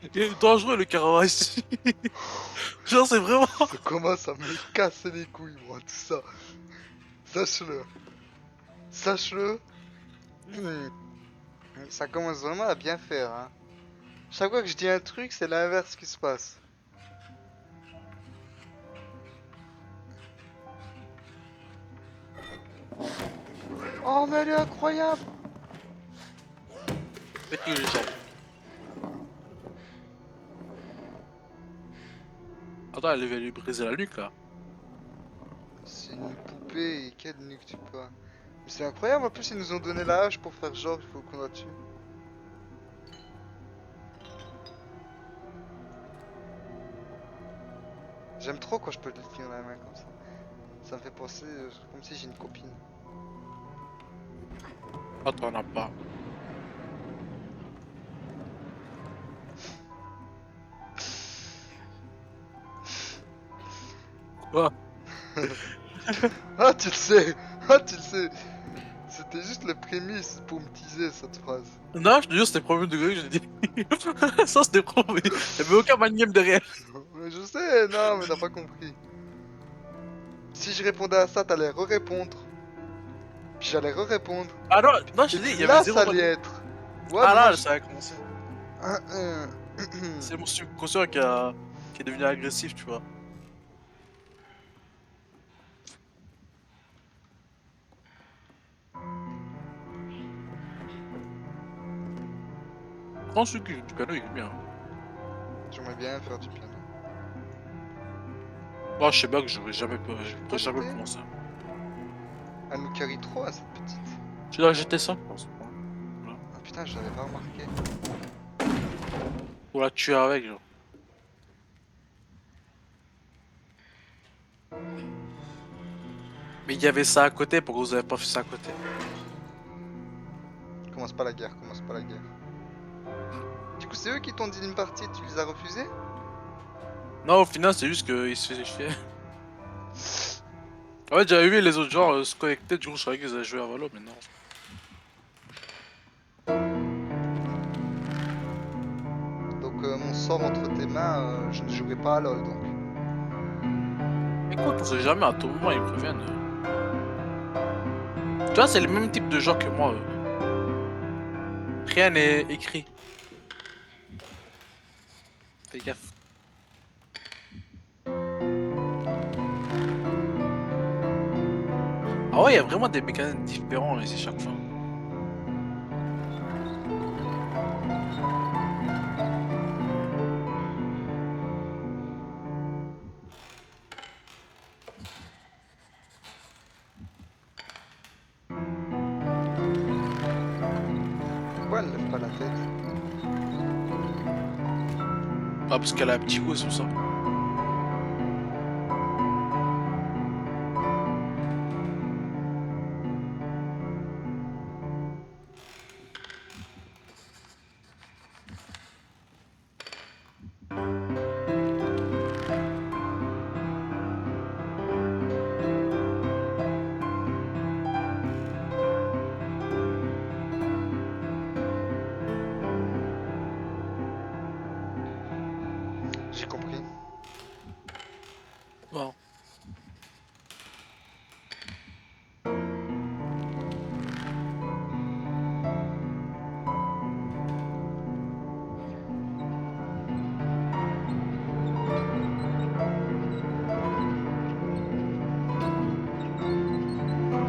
Il est dangereux le Karawashi. Genre, c'est vraiment. Ça commence à me casser les couilles, moi, tout ça. Sache-le. Sache-le. Ça commence vraiment à bien faire, hein. Chaque fois que je dis un truc, c'est l'inverse qui se passe. Oh, mais elle est incroyable! Faites-lui les jambes. Attends, elle va lui briser la nuque là. C'est une poupée, et quelle nuque tu peux. Mais c'est incroyable, en plus ils nous ont donné la hache pour faire genre, il faut qu'on la tue. J'aime trop quand je peux le tenir dans la main comme ça. Ça me fait penser comme si j'ai une copine. Ah, t'en as pas. Quoi? Ah, tu le sais! Ah, tu le sais! C'était juste le prémisse pour me teaser cette phrase. Non, je te jure, c'était premier degré que j'ai dit. Ça, c'était premier. Il y avait aucun manième derrière. Mais je sais, non, mais t'as pas compris. Si je répondais à ça, t'allais re-répondre. Puis j'allais re-répondre. Ah non, non, je Et te dis, puis il y avait là, ça zéro allait manième. être. Ouais, Ah mais moi, là, je... ça a commencé. C'est mon subconscient qui est devenu agressif, tu vois. Quand celui qui joue du piano, il est bien. J'aimerais bien faire du piano. Moi, je sais bien que je Tu veux pourrais pas jamais le l'aider? commencer. Elle nous carry trop, hein, cette petite. Je suis dans GT5, je pense. Voilà. Ah putain, je l'avais pas remarqué. Pour la tuer avec, genre. Mais il y avait ça à côté, pourquoi vous avez pas fait ça à côté? Commence pas la guerre, commence pas la guerre. Du coup, c'est eux qui t'ont dit une partie, tu les as refusés? Non, au final, c'est juste qu'il se faisait chier. En fait, j'avais vu les autres gens se connecter, du coup, je savais qu'ils allaient jouer à Valo, mais non. Donc, mon sort entre tes mains, je ne jouerai pas à LoL, donc. Écoute, on sait jamais, à tout moment, ils me préviennent. Tu vois, c'est le même type de gens que moi. Rien n'est écrit. Fais gaffe. Ah ouais, il y a vraiment des mécanismes différents ici chaque fois. Pourquoi elle ne lève pas la tête? Ah, parce qu'elle a un petit coup, c'est pour ça. J'ai compris. Bon.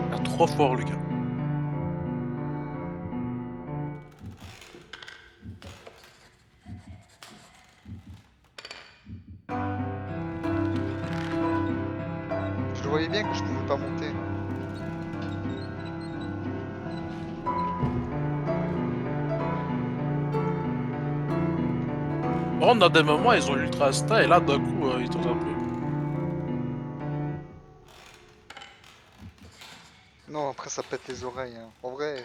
Il a trop fort, le gars. Je le voyais bien que je pouvais pas monter. Par contre, dans des moments, ils ont l'ultra instinct, et là, d'un coup, ils tombent un peu. Non, après ça pète les oreilles, hein. En vrai,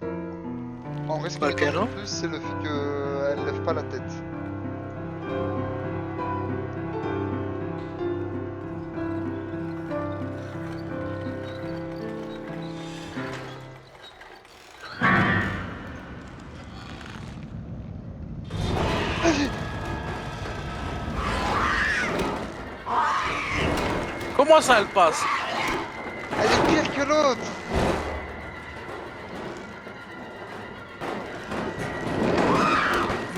ce qui Bah, le m'étonne le piano? plus, c'est le fait qu'elle lève pas la tête. Comment ça, elle passe? Elle est pire que l'autre.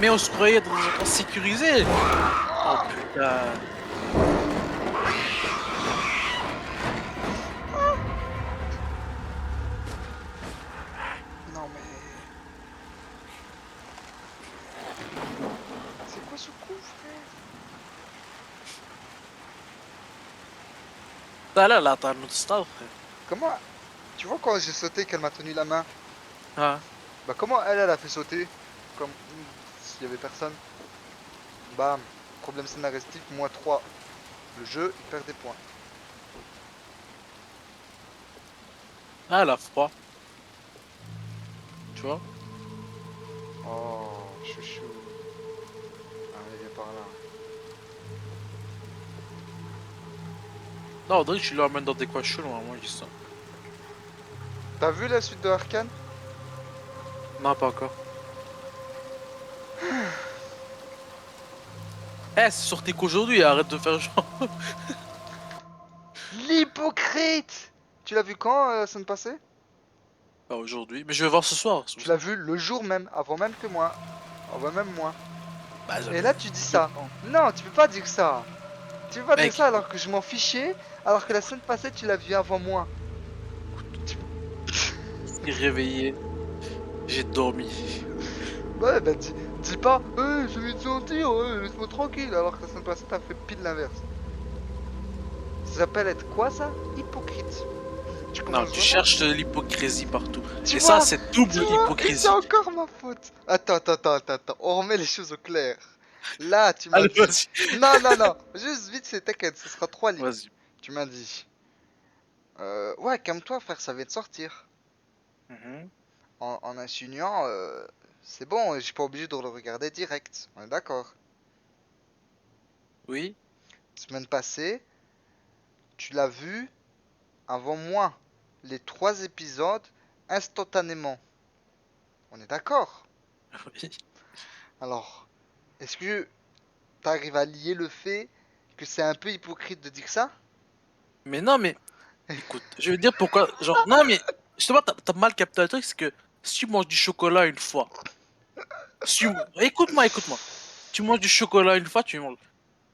Mais on se croyait dans un endroit sécurisé. Oh putain. Non mais... C'est quoi ce coup, frère? T'as là, là, t'as un autre star, frère. Comment... Tu vois quand j'ai sauté qu'elle m'a tenu la main? Ah. Bah comment elle a fait sauter? Comme s'il y avait personne. Bam. Problème scénaristique, -3. Le jeu, il perd des points. Ah, elle a froid. Tu vois? Oh, chouchou. Allez, viens par là. Non, on dirait que tu l'emmènes dans des coins chelous, hein, moi, je dis ça. T'as vu la suite de Arcane? Non, pas encore. Eh, c'est sorti qu'aujourd'hui, arrête de faire genre. L'hypocrite! Tu l'as vu quand, la semaine passée? Pas aujourd'hui, mais je vais voir ce soir. C'est pour Tu ça. l'as vu le jour même, avant même que moi. Avant même moi. Bah, Et j'avais là, tu dis le ça. temps. Non, tu peux pas dire ça. Tu peux pas dire Mec, ça alors que je m'en fichais, alors que la semaine passée, tu l'as vu avant moi. il s'est réveillé. J'ai dormi. Ouais, bah dis pas, je vais te sentir, laisse-moi tranquille, alors que la semaine passée, t'as fait pile l'inverse. Ça s'appelle être quoi ça? Hypocrite. Tu Non, commences tu vraiment. cherches de l'hypocrisie partout. Tu Et ça, vois, c'est double c'est hypocrisie. encore ma faute. Attends, on remet les choses au clair. Là, tu m'as Allez, dit. vas-y. Non, juste vite, c'est t'inquiète, ce sera 3 lignes. Vas-y. Tu m'as dit. Ouais, calme-toi, frère, ça vient de sortir. Mhm. En insinuant, c'est bon, je suis pas obligé de le regarder direct. On est d'accord. Oui. Semaine passée, tu l'as vu avant moi. Les 3 épisodes instantanément. On est d'accord. Oui. Alors, est-ce que t'arrives à lier le fait que c'est un peu hypocrite de dire ça? Mais non, mais écoute, je vais dire pourquoi. Genre, non, mais justement, t'as mal capté le truc, c'est que si tu manges du chocolat une fois, si tu... écoute-moi, écoute-moi. Tu manges du chocolat une fois, tu manges.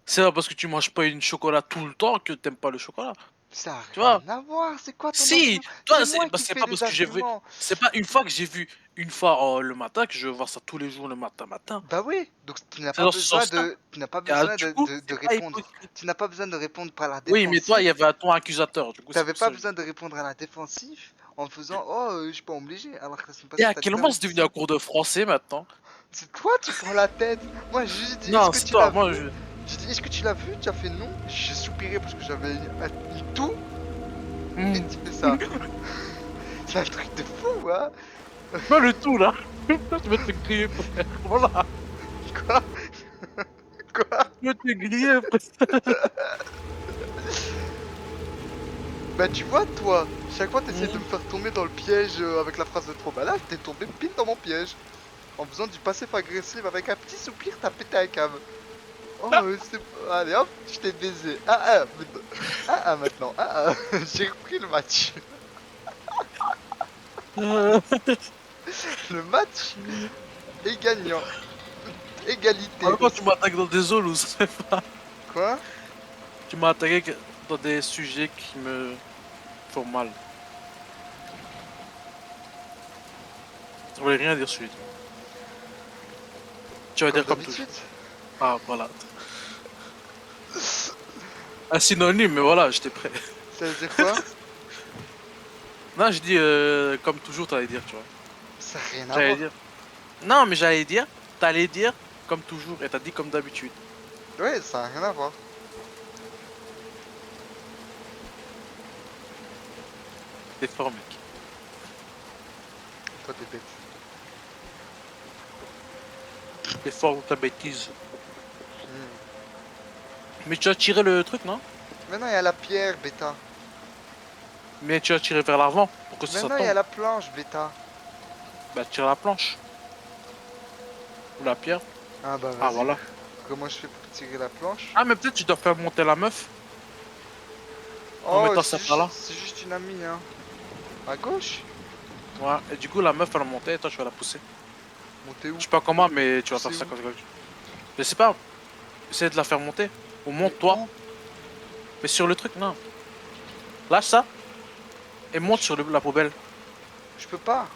C'est pas parce que tu manges pas une chocolat tout le temps que t'aimes pas le chocolat. Ça a Tu vois? rien à voir, c'est quoi ton Si, argument? toi, C'est moi qui c'est fais pas des parce que j'ai vu. arguments. C'est pas une fois que j'ai vu une fois le matin que je vais voir ça tous les jours le matin. Bah oui, donc tu n'as C'est pas dans ce besoin sens-là. de, tu n'as pas Et, ah, besoin du coup, de c'est pas répondre. hypocrite. Tu n'as pas besoin de répondre par la Oui, mais toi, il y défensive. avait un ton accusateur, du coup, c'est T'avais pour pas ça. Que besoin de répondre à la défensive en faisant oh je suis pas obligé alors que la semaine Et passée à t'as quel moment littéralement c'est dit devenu un ça. cours de français maintenant? C'est toi tu prends la tête. Moi j'ai juste dit est-ce Non, que c'est tu l'as toi, vu? moi je. J'ai dit est-ce que tu l'as vu? Tu as fait non. J'ai soupiré parce que j'avais une toux et Hmm. tu fais ça. C'est un truc de fou hein. Pas le tout là! Je vais te griller, frère. Voilà! Quoi? Quoi? Je vais te griller, frère. Bah tu vois toi, chaque fois t'essayes de Hmm. me faire tomber dans le piège avec la phrase de trop. Bah là t'es tombé pile dans mon piège. En faisant du passif agressif avec un petit soupir t'as pété un câble. Oh, c'est... Allez hop, je t'ai baisé. Maintenant. Maintenant. J'ai repris le match. Le match est gagnant. Égalité Normalement, tu aussi. m'attaques dans des zones où ça fait pas. Quoi? Tu m'as attaqué dans des sujets qui me font mal. Ça voulait rien dire, celui-là. Tu vas Comme dire comme toujours. d'habitude. Ah, voilà. Un synonyme, mais voilà, j'étais prêt. Ça veut dire quoi? Non, je dis comme toujours, t'allais dire, tu vois. Ça n'a rien à J'allais voir. dire. Non, mais j'allais dire, t'allais dire comme toujours, et t'as dit comme d'habitude. Ouais, ça n'a rien à voir. T'es fort, mec. Toi t'es bête. T'es fort dans ta bêtise. Hmm. Mais tu as tiré le truc, non? Maintenant il y a la pierre, bêta. Mais tu as tiré vers l'avant pour que ça Maintenant il y a tombe. la planche, bêta. Bah, tire la planche. Ou la pierre. Ah bah Ah, vas-y. voilà. Comment je fais pour tirer la planche? Ah, mais peut-être tu dois faire monter la meuf. En Oh, mettant ça par là. c'est juste une amie, hein. À gauche? Ouais. Et du coup, la meuf, elle va monter et toi, tu vas la pousser. Montez où? Je sais pas comment, mais tu vas faire Pousser ça où? quand je sais pas. Essaye de la faire monter. Ou Mais monte-toi. où? Mais sur le truc, non. Lâche ça et monte sur la poubelle. Je peux pas.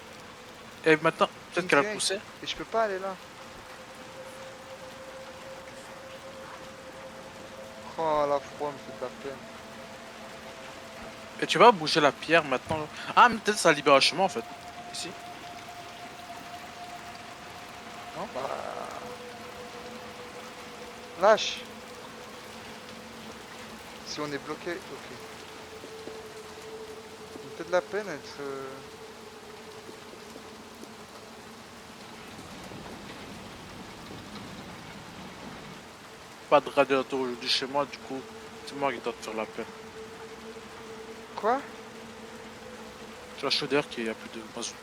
Et maintenant, peut-être qu'elle a Y. poussé. Et je peux pas aller là. Oh, la froid me fait de la peine. Et tu vas bouger la pierre maintenant. Ah, mais peut-être ça libère un chemin en fait. Ici. Non? Bah... Lâche. Si on est bloqué, ok. Ça me fait de la peine d'être... Pas de radiateur aujourd'hui chez moi, du coup, c'est moi qui dois te faire la peine. Quoi? J'ai la chaudière qui a plus de mazout.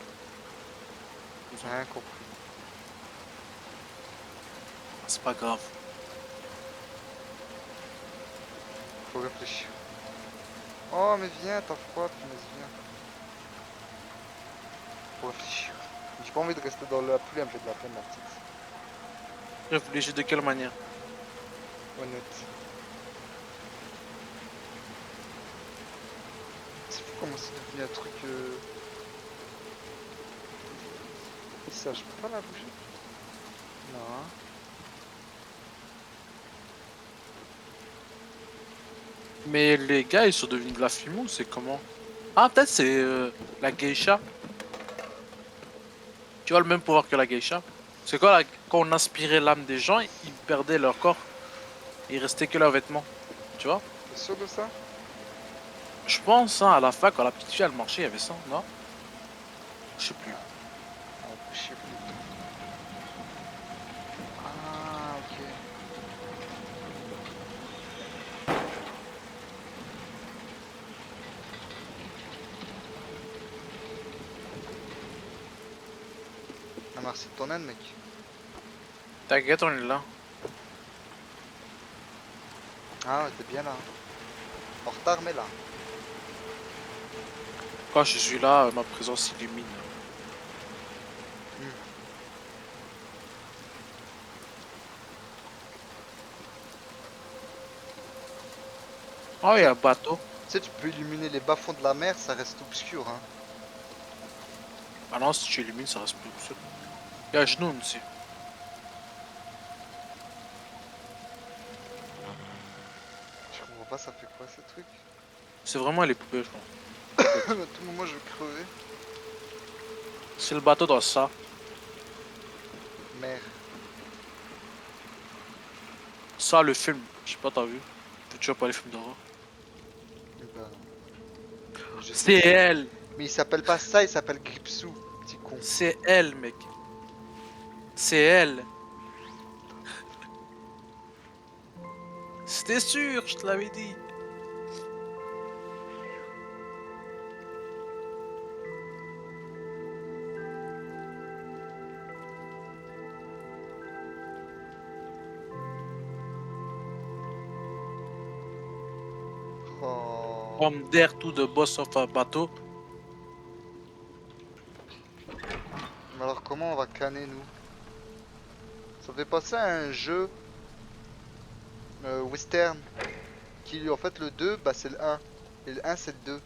J'ai rien compris. C'est pas grave. Faut réfléchir. Oh, mais viens, t'as froid, punaise, viens. Faut réfléchir. J'ai pas envie de rester dans la pluie, elle me fait de la peine, la petite. Réfléchis de quelle manière? Honnête. C'est fou comment c'est devenu un truc... Ça, je peux pas la bouger? Non. Mais les gars, ils sont devenus de la fumée, c'est comment? Ah, peut-être c'est la geisha. Tu vois le même pouvoir que la geisha. C'est quoi, quand on inspirait l'âme des gens, ils perdaient leur corps. Il restait que leurs vêtements. Tu vois? T'es sûr de ça? Je pense, hein, à la fac, quand la petite fille, elle marchait, il y avait ça, non? Je sais plus. Ah, je sais plus. Ah, ok. Ah, merci de ton aide, mec. T'inquiète, on est là. Ah, ouais, t'es bien là. En retard, mais là. Quand je suis là, ma présence illumine. Hmm. Oh, il y Tu a un bateau. sais, tu peux illuminer les bas-fonds de la mer, ça reste obscur, hein. Ah non, si tu illumines, ça reste plus seul. Il y a Jnoun aussi. Je comprends pas, ça fait quoi, ce truc? C'est vraiment les poubelles, je crois. À tout moment, je vais crever. C'est le bateau dans ça. Mer. Ça, le film. Je sais pas, t'as vu? Tu vois pas les films d'horreur? Eh ben, je sais C'est que c'est... elle. Mais il s'appelle pas ça, il s'appelle Gripsou, petit con. C'est elle, mec. C'est elle. C'était sûr, je te l'avais dit. Oh. From there to the boss of a bateau. Mais alors, comment on va canner, nous? Ça fait penser à un jeu western. Qui, en fait, le 2, bah, c'est le 1. Et le 1, c'est le 2.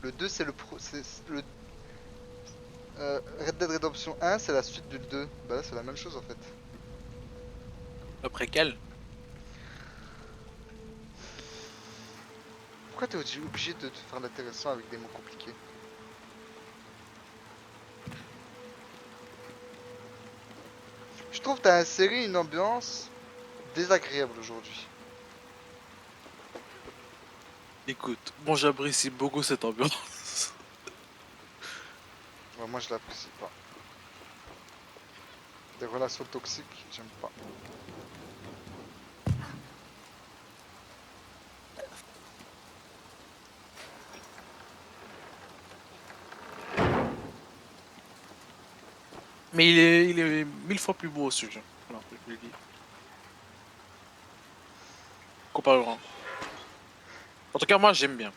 Le 2, c'est le pro... c'est le... Red Dead Redemption 1, c'est la suite du 2. Bah là, c'est la même chose, en fait. Après quel? Pourquoi t'es obligé de te faire l'intéressant avec des mots compliqués? Je trouve que t'as inséré une ambiance désagréable aujourd'hui. Écoute, bon, j'apprécie beaucoup cette ambiance. Ouais, moi, je l'apprécie pas. Des relations toxiques, j'aime pas. Mais il est 1000 fois plus beau ce jeu. Voilà, je le dis. Comparé au un. En tout cas, moi, j'aime bien.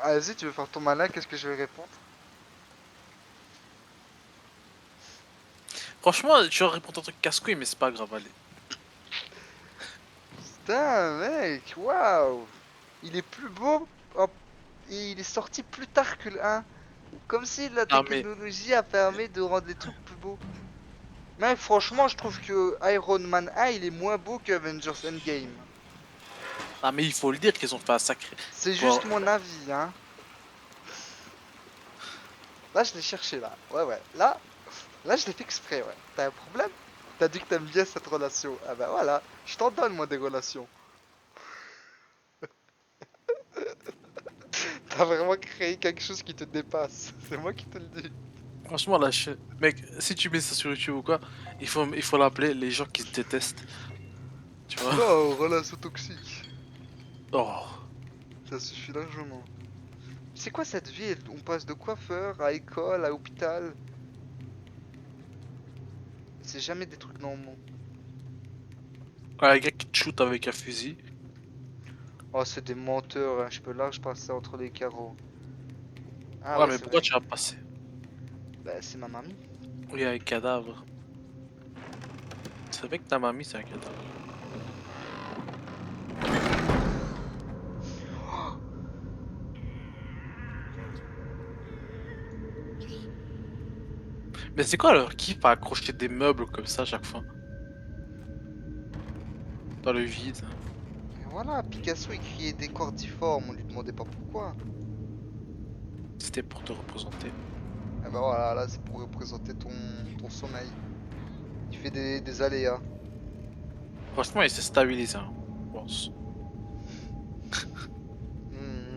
Vas-y, tu veux faire ton malin, qu'est-ce que je vais répondre? Franchement, tu vas répondre un truc casse-couille, mais c'est pas grave, allez. Putain, mec, waouh! Il est plus beau, et il est sorti plus tard que le 1. Comme si la Non, mais, technologie a permis de rendre les trucs plus beaux. Mec, franchement, je trouve que Iron Man 1, il est moins beau que Avengers Endgame. non, mais il faut le dire qu'ils ont fait un sacré. C'est Bon, juste mon avis, hein. Là, je l'ai cherché, là. Ouais, ouais. Là, je l'ai fait exprès, ouais. T'as un problème? T'as dit que t'aimes bien cette relation. Ah bah voilà, je t'en donne, moi, des relations. T'as vraiment créé quelque chose qui te dépasse. C'est moi qui te le dis. franchement, là, mec, si tu mets ça sur YouTube ou quoi, il faut l'appeler les gens qui se détestent. Tu vois? Non, relation toxique. Oh. Ça suffit largement. C'est quoi cette vie? On passe de coiffeur à école, à hôpital. C'est jamais des trucs normaux. Un gars qui te shoot avec un fusil. Oh, c'est des menteurs, hein. Je peux large passer entre les carreaux. Ah Ouais, ouais, mais c'est pourquoi vrai. tu vas passer? Bah, c'est ma mamie. Oui, il y a un cadavre. C'est vrai que ta mamie, c'est un cadavre. Mais c'est quoi leur kiff à accrocher des meubles comme ça à chaque fois? Dans le vide. Et voilà, Picasso il criait des corps difformes, on lui demandait pas pourquoi. C'était pour te représenter. Et bah voilà, là c'est pour représenter ton sommeil. Il fait des aléas. Franchement, il s'est stabilisé, hein, je pense. Hmm.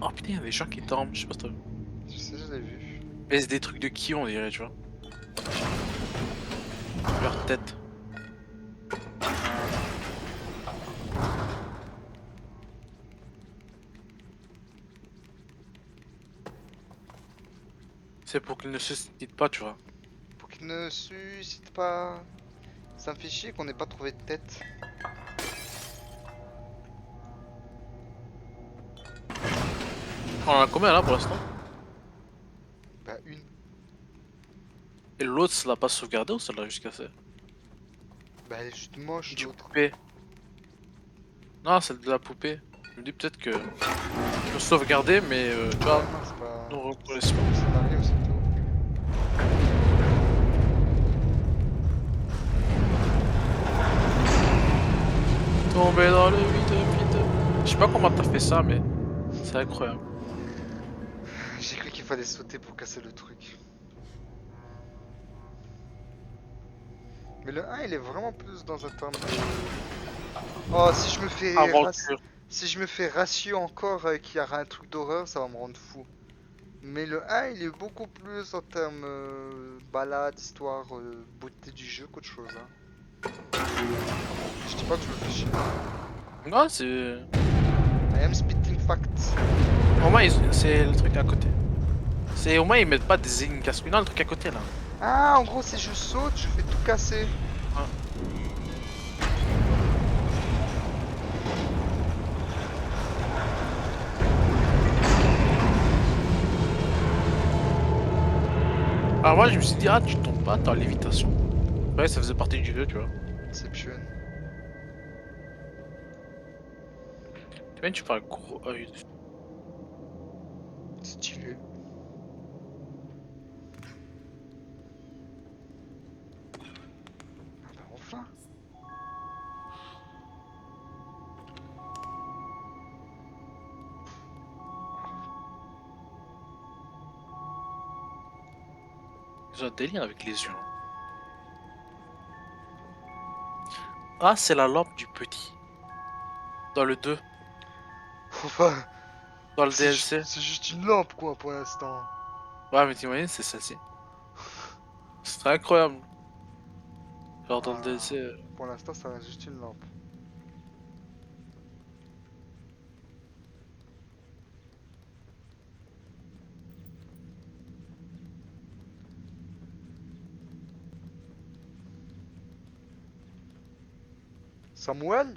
Oh putain, il y a des gens qui dorment, je sais pas si t'as vu. Je sais, je l'ai vu. Mais c'est des trucs de qui on dirait, tu vois. Leur tête. C'est pour qu'ils ne se suicident pas, tu vois. Pour qu'il ne suscite pas. Ça me fait chier qu'on n'ait pas trouvé de tête. On en a combien là pour l'instant? Bah une. Et l'autre, ça l'a pas sauvegardé ou ça l'a juste cassé? Bah elle est juste moche Du l'autre. poupée. Non, celle de la poupée. Je me dis peut-être que je peux sauvegarder, mais tu vois, Non, c'est pas. nous C'est reconnaissons. pour le scénario, c'est tout. Tomber dans le vide. Je sais pas comment t'as fait ça, mais c'est incroyable. J'ai cru qu'il fallait sauter pour casser le truc. Mais le 1 il est vraiment plus dans un terme de. Oh, Aventure. si je me fais ratio encore qu'il y aura un truc d'horreur, ça va me rendre fou. Mais le 1 il est beaucoup plus en termes balade, histoire, beauté du jeu qu'autre chose. Hein. Je dis pas que je me fais chier. Non, c'est. I am spitting facts. Au moins, c'est le truc à côté. C'est au moins ils mettent pas des énigmes casse. Non, le truc à côté là. Ah, en gros, si je saute, je fais tout casser. Ouais. Alors moi, je me suis dit, ah, tu tombes pas, t'as lévitation. Ouais, ça faisait partie du jeu, tu vois. Inception. Tu vois, tu fais un gros œil. Stylé. Ah bah enfin. Ils ont un délire avec les yeux. Hein. Ah, c'est la lampe du petit. Dans le 2, Enfin, dans le DLC. c'est juste une lampe quoi pour l'instant. Ouais, mais t'imagines, c'est celle-ci. C'est incroyable. Genre dans le Ah, DLC. pour l'instant, ça reste juste une lampe. Samuel?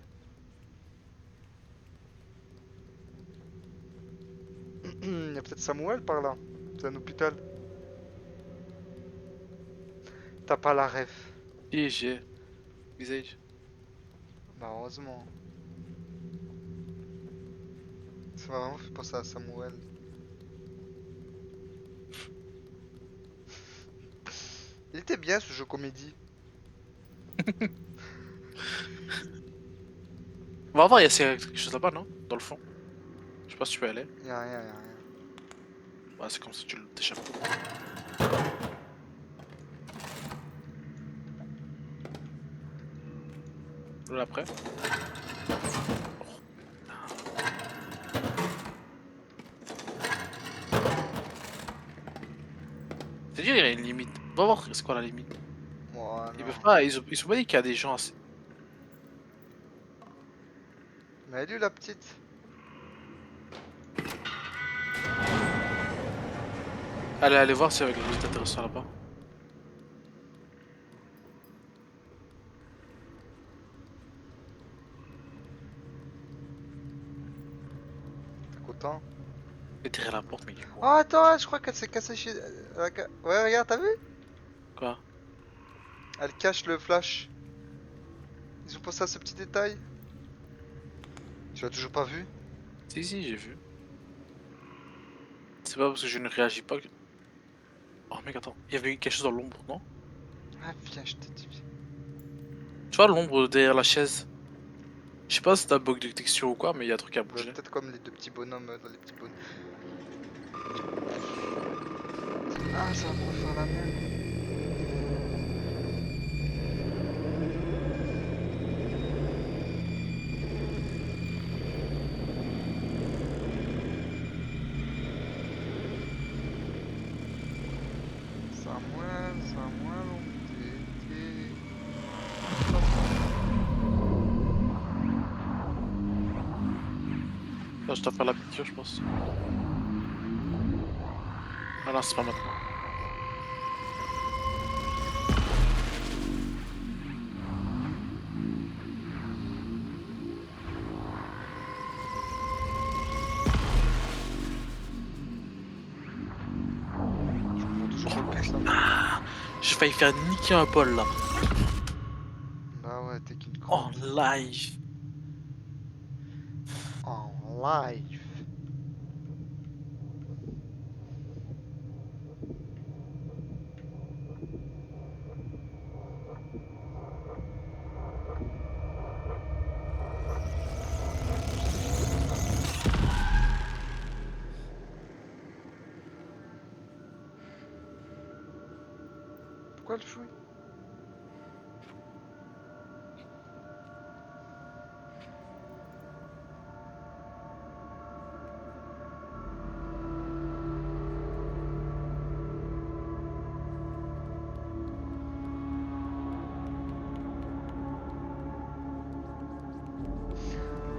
Il y a peut-être Samuel par là. C'est un hôpital. T'as pas la ref. Et j'ai. Visage. Bah heureusement. Ça m'a vraiment fait penser à Samuel. Il était bien ce jeu comédie. On va voir, il y a quelque chose là-bas, non? Dans le fond. Je sais pas si tu peux y aller. Y'a rien, y'a rien. Ouais, c'est comme ça, tu t'échappes. Là après. C'est-à-dire, il y a une limite. On va voir c'est quoi la limite. Moi Ils non. peuvent pas, ils sont pas dit qu'il y a des gens assez. Mais elle est où la petite? Allez voir si avec le visite intéressant là-bas. T'es content? Et derrière la porte, mais il est Oh quoi? attends, je crois qu'elle s'est cassée chez... Ouais regarde, t'as vu? Quoi? Elle cache le flash. Ils ont pensé à ce petit détail. Tu l'as toujours pas vu? Si, j'ai vu. C'est pas parce que je ne réagis pas que. Oh mec, attends. Il y avait quelque chose dans l'ombre, non? Ah viens, je t'ai dit. Tu vois l'ombre derrière la chaise? Je sais pas si c'est un bug de texture ou quoi, mais il y a un truc qui a Bah, bougé. peut-être comme les deux petits bonhommes dans les petits bonhommes. Ah, ça va me refaire la même. Samuel, on t'était. Là, je dois faire la piqûre, je pense. Ah non, c'est pas maintenant. Je comprends toujours pas le personnage. Ah, j'ai failli faire niquer un bol là. Bah ouais, t'es qu'une En crotte. live. En live. Pourquoi le fouille?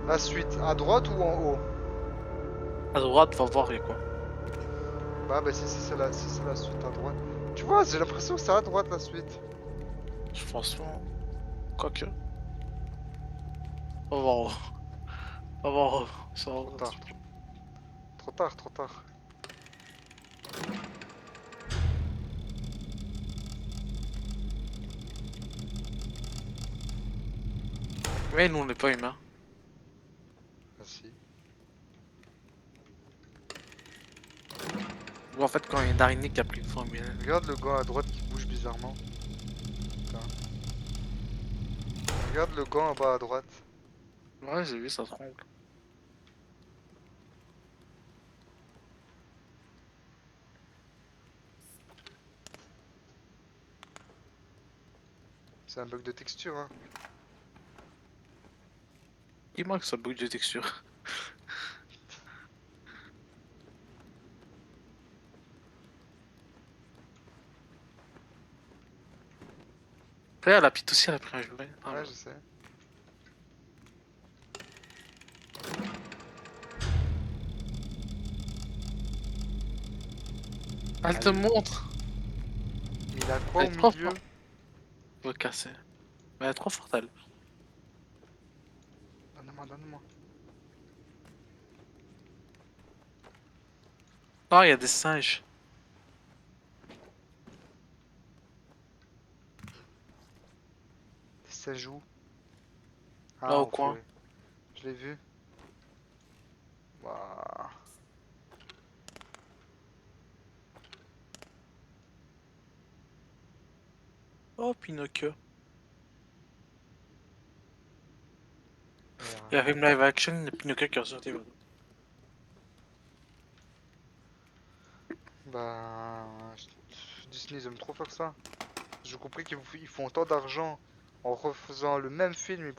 La suite, à droite ou en haut? À droite, va voir, il y a quoi. Bah si c'est la suite à droite. Tu vois, j'ai l'impression que c'est à droite la suite. Franchement, quoique. On va voir. On va voir. Ça Trop va. tard, trop tard, trop tard. Mais nous, on n'est pas humains. Ah si. Ou en fait, quand il y a une araignée qui a pris forme humaine. Regarde le gant à droite qui bouge bizarrement. Putain. Regarde le gant en bas à droite. Ouais, j'ai vu, ça trompe. C'est un bug de texture, hein. Dis-moi que ça bouge de texture. Regarde, la pite aussi, elle a pris un jouet. Ah, Ouais, là. je sais. Elle te Allez. montre. Mais il a quoi Elle au est trop milieu? forte. Elle veut casser. Mais elle est trop forte, elle. Donne-moi, donne-moi. Ah, il y a des singes. Ça joue. Là Ah, au au coin. fouet. Je l'ai vu. Waouh. Oh, Pinocchio. Et, Il y a un film live action de Pinocchio qui est ressorti. Voilà. Disney, ils aiment trop faire ça. J'ai compris qu'ils font autant d'argent en refaisant le même film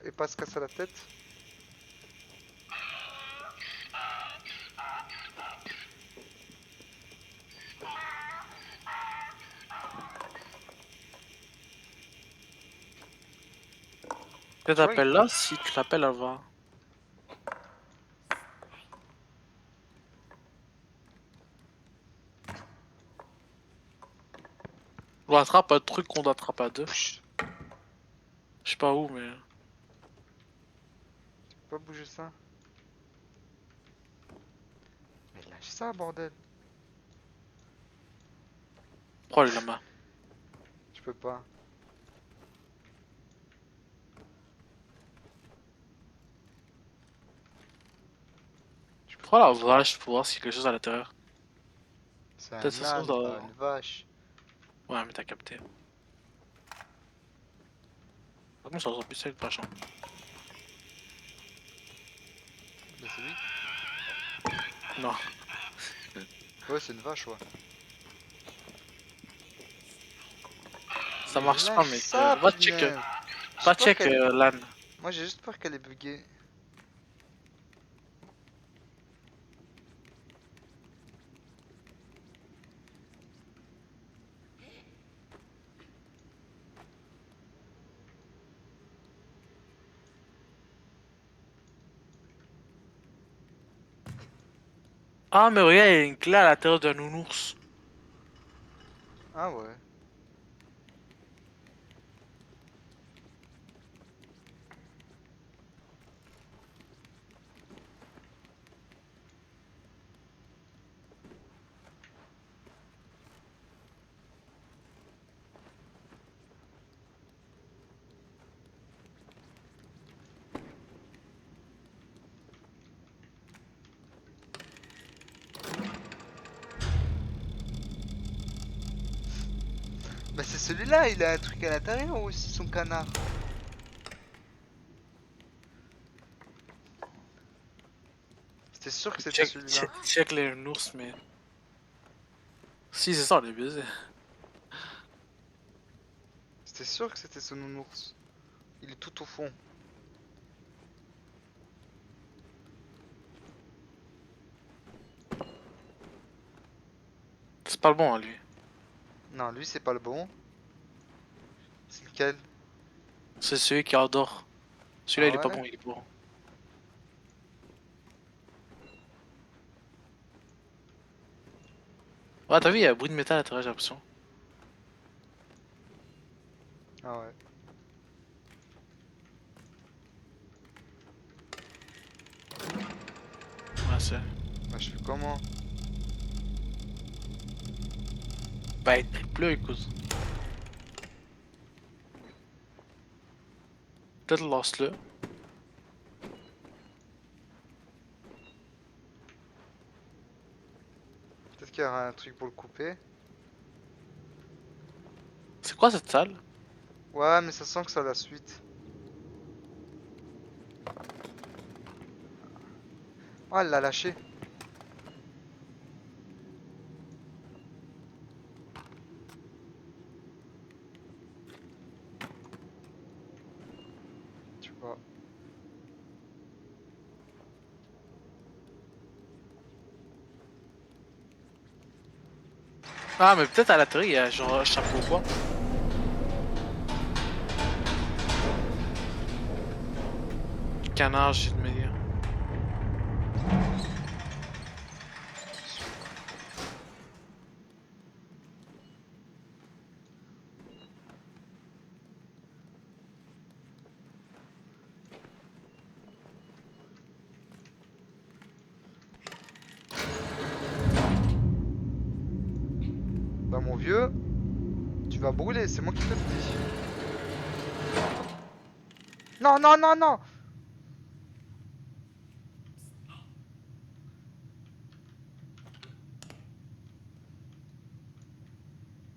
et pas se casser la tête. Tu Tu vois, t'appelles là, si tu l'appelles, elle va. On attrape un truc qu'on attrape à deux. Psh, Je sais pas où, mais. tu peux pas bouger ça. Mais lâche ça, bordel. Prends la main. Tu peux pas. Tu peux Prends pas. la vache pour voir s'il y a quelque chose à l'intérieur. C'est Peut-être un ça se trouve âne, pas dans. une vache. Ouais, mais t'as capté. Par contre, ça ressemble plus à une vache. Hein. Mais c'est lui. Non. Ouais, c'est une vache, ouais. Ça Mais marche pas, lâche mec. ça, Va check. punaise. J'ai Va peur check qu'elle est... l'âne. Moi, j'ai juste peur qu'elle est buggée. Ah, mais regarde, il y a une clé à l'intérieur d'un nounours. Ah ouais. Bah c'est celui-là, il a un truc à l'intérieur ou aussi son canard? C'était sûr que c'était celui-là. Check les nounours, mais. Si, c'est ça, on est baisé. C'était sûr que c'était ce nounours. Il est tout au fond. C'est pas le bon, hein, lui. Non, lui c'est pas le bon. C'est lequel? C'est celui qui adore. Celui-là, Ah il est pas ouais? bon, il est bon. Ouais, t'as vu, il y a un bruit de métal à l'intérieur, j'ai l'impression. Ah ouais. Ouais, c'est. Bah je fais comment? Bah, il pleut, écoute. Peut-être lance-le. Peut-être qu'il y aura un truc pour le couper. C'est quoi cette salle? Ouais, mais ça sent que ça a la suite. Oh, elle l'a lâché. Tu vois. Ah, mais peut-être à l'intérieur, il y a genre un chapeau ou quoi. Canard, j'ai de me dire. vieux, tu vas brûler, c'est moi qui te le dis. Non, non, non, non.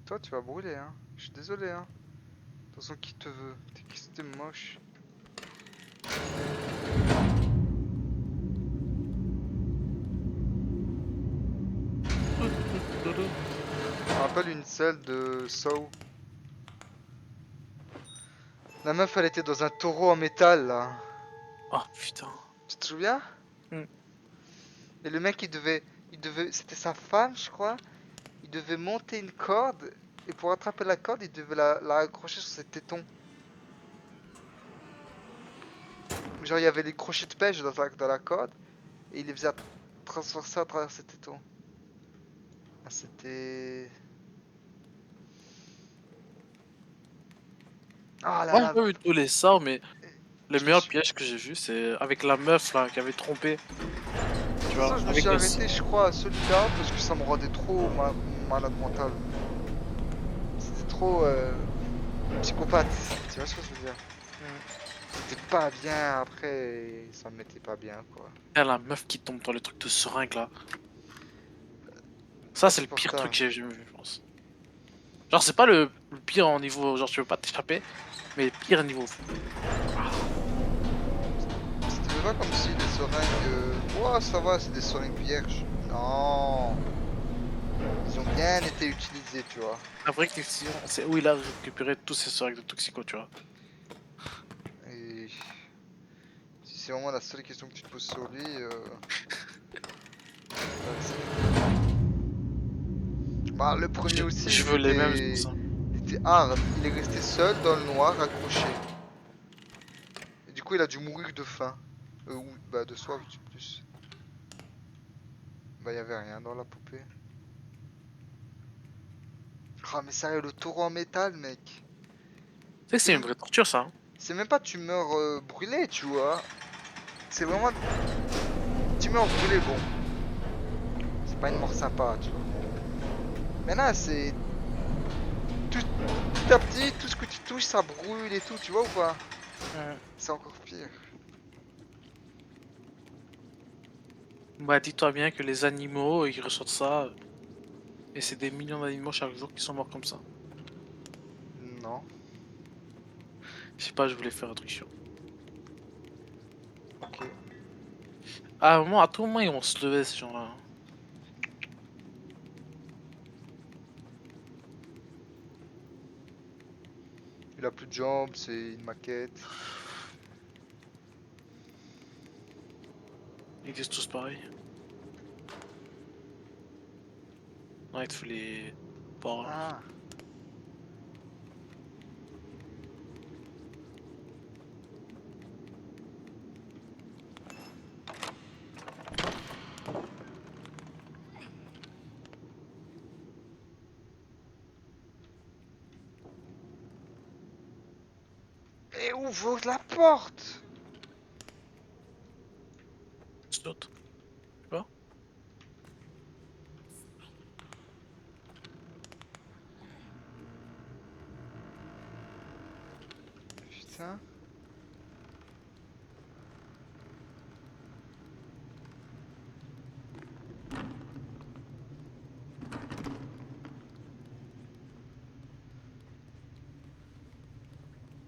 Toi, tu vas brûler, hein. Je suis désolé, hein. De toute façon, qui te veut? T'es moche. Je me rappelle une selle de Saw. La meuf, elle était dans un taureau en métal, là. Oh putain. Tu te souviens? Hmm. Et le mec, c'était sa femme, je crois. Il devait monter une corde. Et pour attraper la corde, il devait la accrocher sur ses tétons. Genre, il y avait les crochets de pêche dans la corde. Et il les faisait transverser à travers ses tétons. Ah, c'était... Ah là Moi, j'ai là. pas vu tous les sorts, mais le Je me meilleur suis... piège que j'ai vu, c'est avec la meuf là qui avait trompé. De Tu toute façon, vois, je me avec suis le. arrêté, je crois, à celui-là. Parce que ça me rendait trop malade mental. C'était trop psychopathe. Tu vois ce que je veux dire? C'était pas bien, après, ça me mettait pas bien, quoi. Ah, la meuf qui tombe dans le truc de seringue là. Ça, c'est le pire truc Insupportable. que j'ai jamais vu, je pense. Genre, c'est pas le pire en niveau, genre, tu veux pas t'échapper, mais le pire niveau. C'était pas comme si les seringues... Oh, ça va, c'est des seringues vierges. Non. Ils ont bien été utilisés, tu vois. La vraie question, c'est où il a récupéré tous ces seringues de toxico, tu vois. Et si c'est vraiment la seule question que tu te poses sur lui, bah, le premier aussi, Je veux les mêmes, c'est pour ça. il était hard. Il est resté seul dans le noir, accroché. Et du coup, il a dû mourir de faim. Ou bah de soif, plus. Bah, y avait rien dans la poupée. Ah, mais sérieux, le taureau en métal, mec. Tu sais que C'est c'est une même, vraie torture, ça. Hein. c'est même pas tu meurs brûlé, tu vois. C'est vraiment. Tu meurs brûlé, bon. C'est pas une mort sympa, tu vois. Mais là, c'est. Petit à petit, tout ce que tu touches, ça brûle et tout, tu vois ou pas? C'est encore pire. Bah, dis-toi bien que les animaux, ils ressortent ça, et c'est des millions d'animaux chaque jour qui sont morts comme ça. Non. Je sais pas, je voulais faire un truc chiant. Ok. À un moment, à tout moment, ils vont se lever, ces gens-là. Hein. Il a plus de jambes, c'est une maquette. Ils disent tous pareil. Ouais, il te faut les porcs. Là. Ah. Et ouvre la porte! Tu sautes, tu vois. Putain.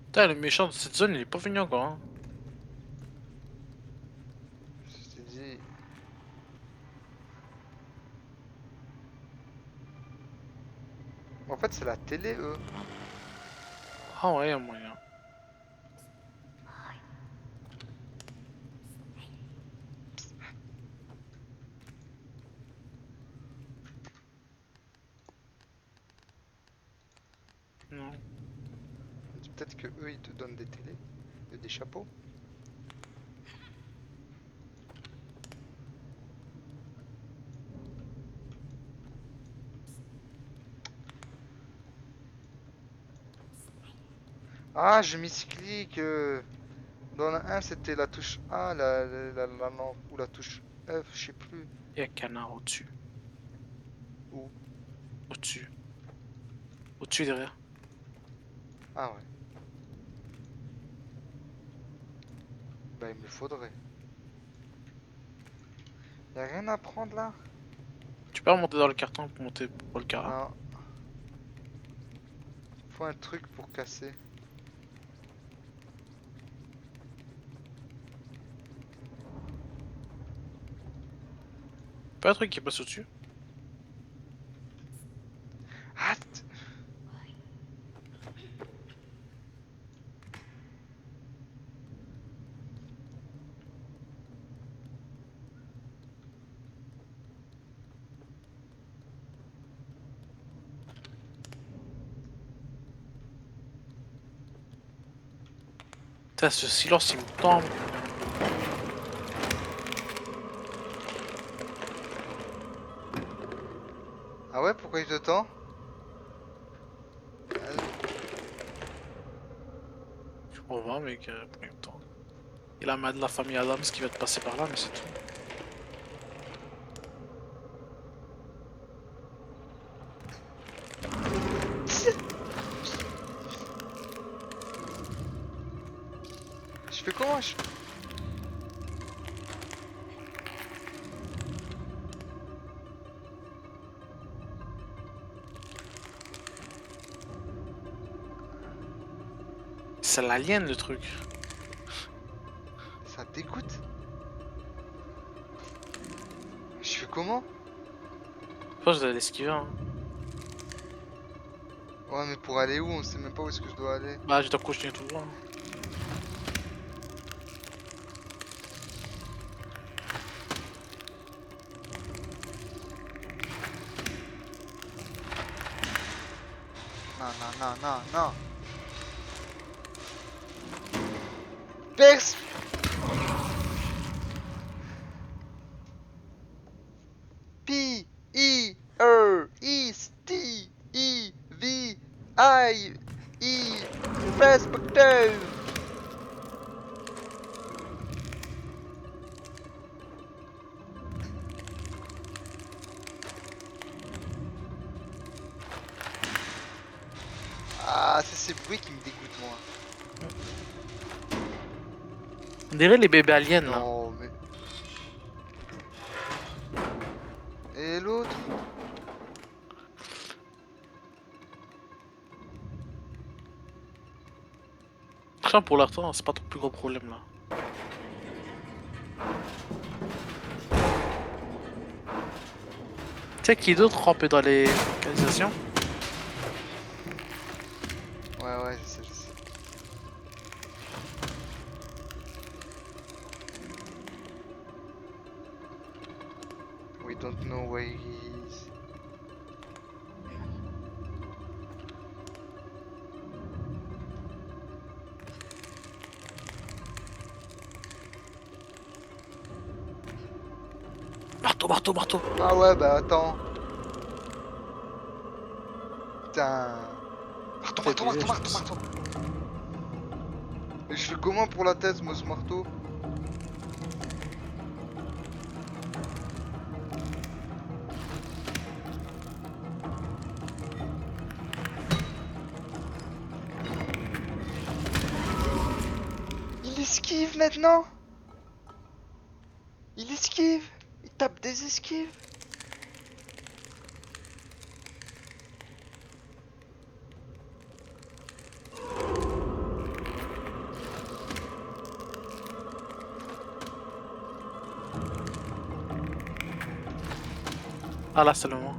Putain, le méchant de cette zone, il est pas venu encore. Hein. Je t'ai dit. En fait, c'est la télé, eux. Ah ouais, y a moyen. Non. Peut-être que eux, ils te donnent des télés, des chapeaux. Ah, je misclique. Dans la 1, c'était la touche A, lampe, ou la touche F, je sais plus. Y a un canard au-dessus. Où? Au-dessus. Au-dessus, derrière. Ah ouais. Bah il me le faudrait. Y'a rien à prendre là? Tu peux remonter dans le carton pour monter pour le carré. Non. Faut un truc pour casser. Pas un truc qui passe au-dessus. Ah, Putain, ce silence, il me tend. ah ouais, pourquoi il te tend? Je comprends pas, mec, pourquoi il me tend. Il a main de la famille Adams qui va te passer par là, mais c'est tout. Je fais comment? C'est l'alien, le truc. Ça dégoûte. Je fais comment? Je pense que je dois l'esquiver, hein. Ouais, mais pour aller où? On sait même pas où est-ce que je dois aller. Bah, je dois continuer tout droit, hein. Non, non, non, non, non. Perce! P, E, R, E, T, E, V, I, E, perspective. Ah, c'est ces bruits qui me dégoûtent, moi. On dirait les bébés aliens, là. Non, mais... Et l'autre? Ça, pour l'instant, c'est pas ton plus gros problème, là. Tu sais qui d'autre rampait dans les canalisations? Ouais, ouais, je sais, je sais. We don't know where he is. Marteau, marteau, marteau. Ah ouais, bah attends. Putain. Marteau, T'es marteau, baisé, marteau, je marteau, pense. marteau. Et je fais comment pour la tête, moi, ce marteau? Il esquive maintenant. Il esquive. Il tape des esquives. Ah là, c'est le moment.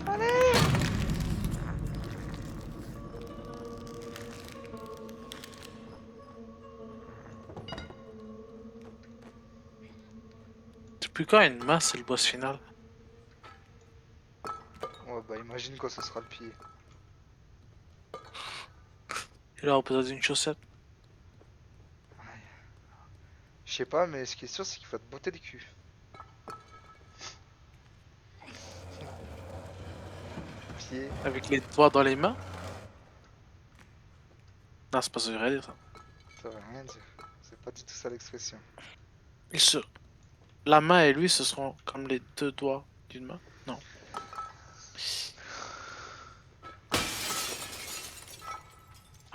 Allez. Depuis quand une main, c'est le boss final? Ouais, bah imagine quand ça sera le pied. Et là, on peut dans une chaussette. Je sais pas, mais ce qui est sûr, c'est qu'il faut te botter le cul. Pied. Avec les doigts dans les mains. Non, c'est pas ce que j'allais dire ça. Ça veut rien dire. C'est pas du tout ça l'expression. Ils se... La main et lui, ce seront comme les deux doigts d'une main. Non.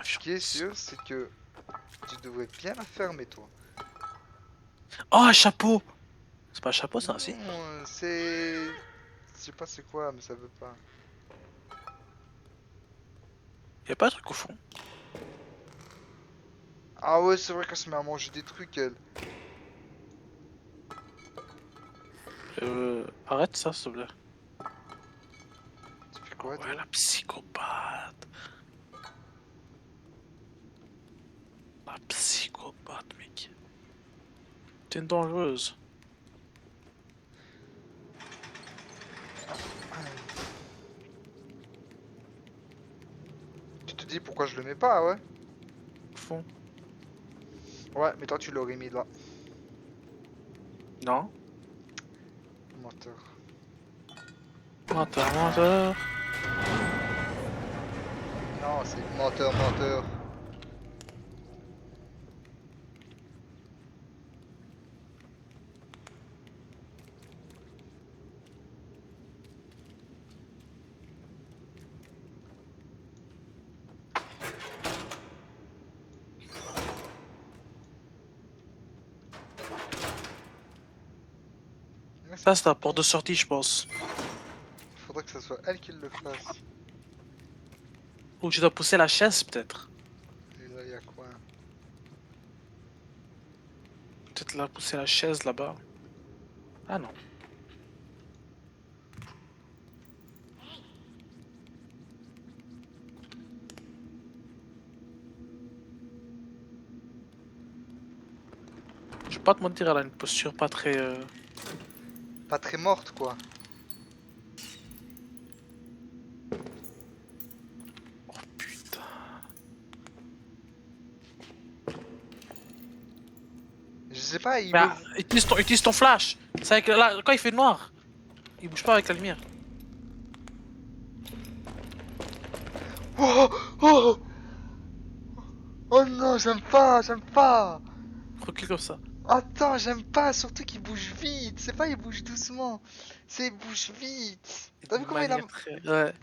Ce qui est sûr, c'est que tu devrais bien la fermer, toi. Oh, un chapeau! C'est pas un chapeau, ça, si? Non, c'est... Je sais pas c'est quoi, mais ça veut pas. Y'a pas un truc au fond? Ah ouais, c'est vrai qu'elle se met à manger des trucs, elle. Arrête ça, s'il te plaît. Tu fais Oh quoi, ouais, toi? la psychopathe. La psychopathe, mec. T'es une dangereuse. Tu te dis pourquoi je le mets pas, ouais? Au fond. Ouais, mais toi, tu l'aurais mis là. Non. Menteur. Menteur, menteur. Non, c'est menteur, menteur. Ouais, Ça, c'est la porte de sortie, je pense. faudrait que ça soit elle qui le fasse. Ou tu dois pousser la chaise, peut-être. Et là, y a quoi? Peut-être la pousser la chaise là-bas. Ah non. Je vais pas te mentir, elle a une posture pas très... Pas très morte, quoi. Oh putain. Je sais pas, il Mais me... utilise ton flash. C'est avec là, quand il fait noir, il bouge pas avec la lumière. Oh, oh, oh non, j'aime pas, j'aime pas. Recule comme ça. Attends, j'aime pas, surtout qu'il bouge vite. C'est pas il bouge doucement, c'est il bouge vite. T'as vu De comment il a... manière très... Ouais.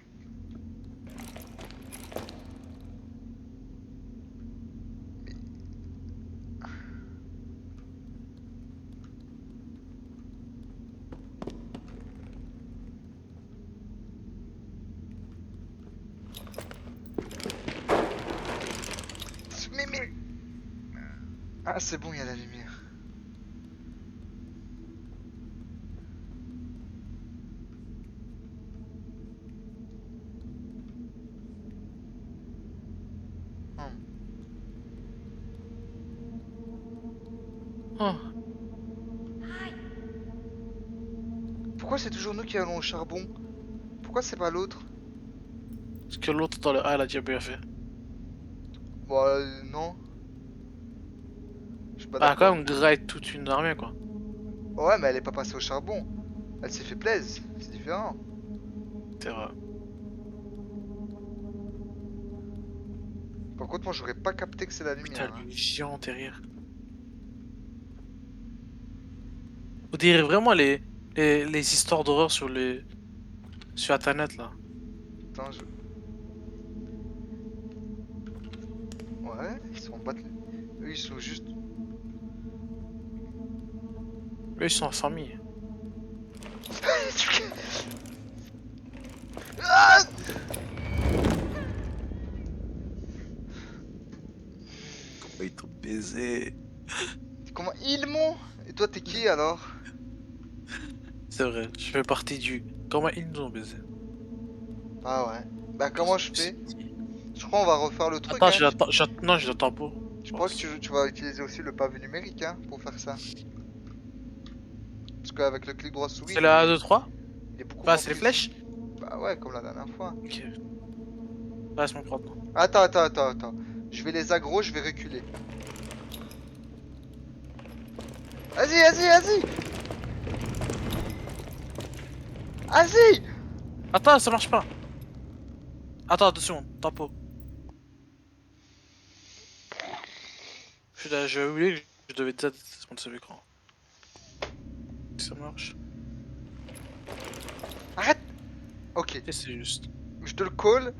Mais... Ah, c'est bon, il y a la lumière. Hmm. Oh. Pourquoi c'est toujours nous qui allons au charbon? Pourquoi c'est pas l'autre? Parce que l'autre dans le A, elle a déjà bien fait. Bon, non. Je suis pas Bah quand d'accord. même, grade toute une armée, quoi. Ouais, mais elle est pas passée au charbon. Elle s'est fait plaisir, c'est différent. C'est vrai. Par contre, moi, j'aurais pas capté que c'est la Putain, lumière, hein. le géant derrière. On dirait vraiment les histoires d'horreur sur les... Sur internet, là. Attends, je... Ouais, ils sont en bas de... Eux, ils sont juste... Eux, ils sont en famille. Ah, Comment ils t'ont baisé? comment ils m'ont? Et toi, t'es qui, alors? C'est vrai, je fais partie du... Comment ils nous ont baisé? Ah ouais. Bah, Qu'est-ce comment que je c'est fais? dit? Je crois qu'on va refaire le truc, Attends, hein. non, j'ai le tambour. Je Je crois que pense. tu vas utiliser aussi le pavé numérique, hein, pour faire ça. Parce qu'avec le clic droit souris, C'est le 1, 2, 3? il est beaucoup Bah, moins c'est les précis. flèches? Bah ouais, comme la dernière fois. Ok. Bah, laisse-moi prendre. Attends. Je vais les aggro, je vais reculer. Vas-y, vas-y, vas-y. Vas-y. Attends, ça marche pas. Attends, 2 secondes, tempo. J'ai oublié que je devais déjà mon écran. Ça marche. Arrête. Ok, Et c'est juste. je te le call.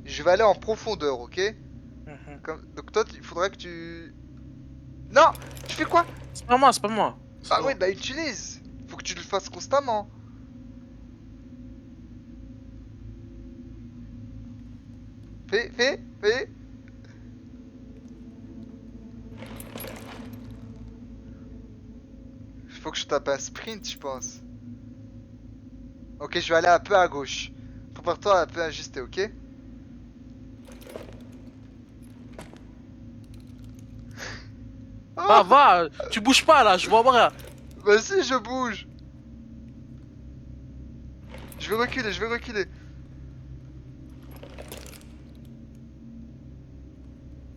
Je vais aller en profondeur, ok? Mhm. Donc toi, il faudrait que tu... Non. Tu fais quoi? C'est pas moi, c'est pas moi. C'est Bah ouais, toi. bah utilise. Faut que tu le fasses constamment. Fais. Faut que je tape un sprint, je pense. Ok, je vais aller un peu à gauche. Prépare-toi à un peu ajuster, ok? Va, Ah, va, tu bouges pas là, je vois rien. vas-y, je bouge. Je vais reculer, je vais reculer.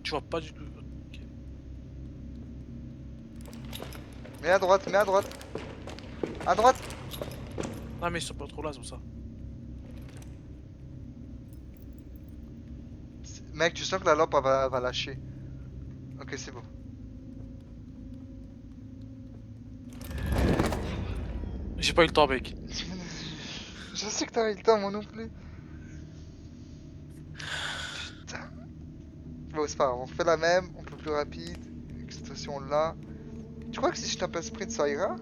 Tu vois pas du tout. Ok. Mets à droite, mets à droite. À droite. Non, mais ils sont pas trop là, c'est pour ça. Mec, tu sens que la lampe elle va lâcher. Ok, c'est bon. J'ai pas eu le temps, mec. Je sais que t'as eu le temps, moi non plus. Putain. Bon, c'est pas grave, on fait la même, on peut plus rapide. Cette fois-ci, on l'a. Tu crois que si je tape un sprint, ça ira?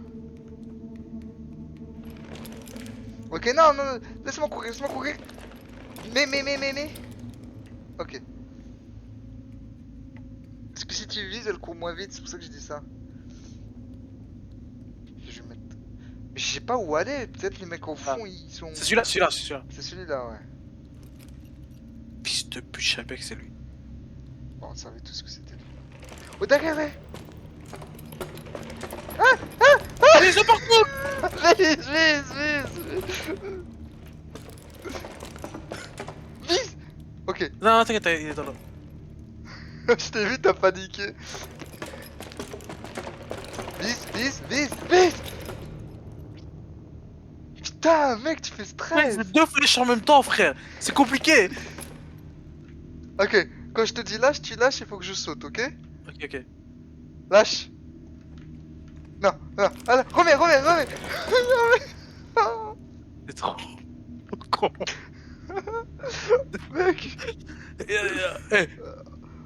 Ok, non, non, non, laisse-moi courir, laisse-moi courir. Mais. Ok. Parce que si tu vises, elle court moins vite, c'est pour ça que je dis ça. Je vais mettre... Mais je sais pas où aller, peut-être les mecs au Ah. fond, ils sont... C'est celui-là, c'est celui-là. C'est celui-là, ouais. Fils de pute, je savais que c'est lui. Bon, on savait tous que c'était lui. Oh, derrière, ouais. Allez, c'est partout. Vise. Vise. Ok, Non, non, t'inquiète, il est dans là. je t'ai vu, t'as paniqué. Vise. Putain, mec, tu fais Ouais, stress. c'est 2 flèches en même temps, frère. C'est compliqué. Ok, quand je te dis lâche, tu lâches, il faut que je saute, ok? Ok, ok. Lâche. Non. Allez, remets. C'est trop con. Mec, Eh,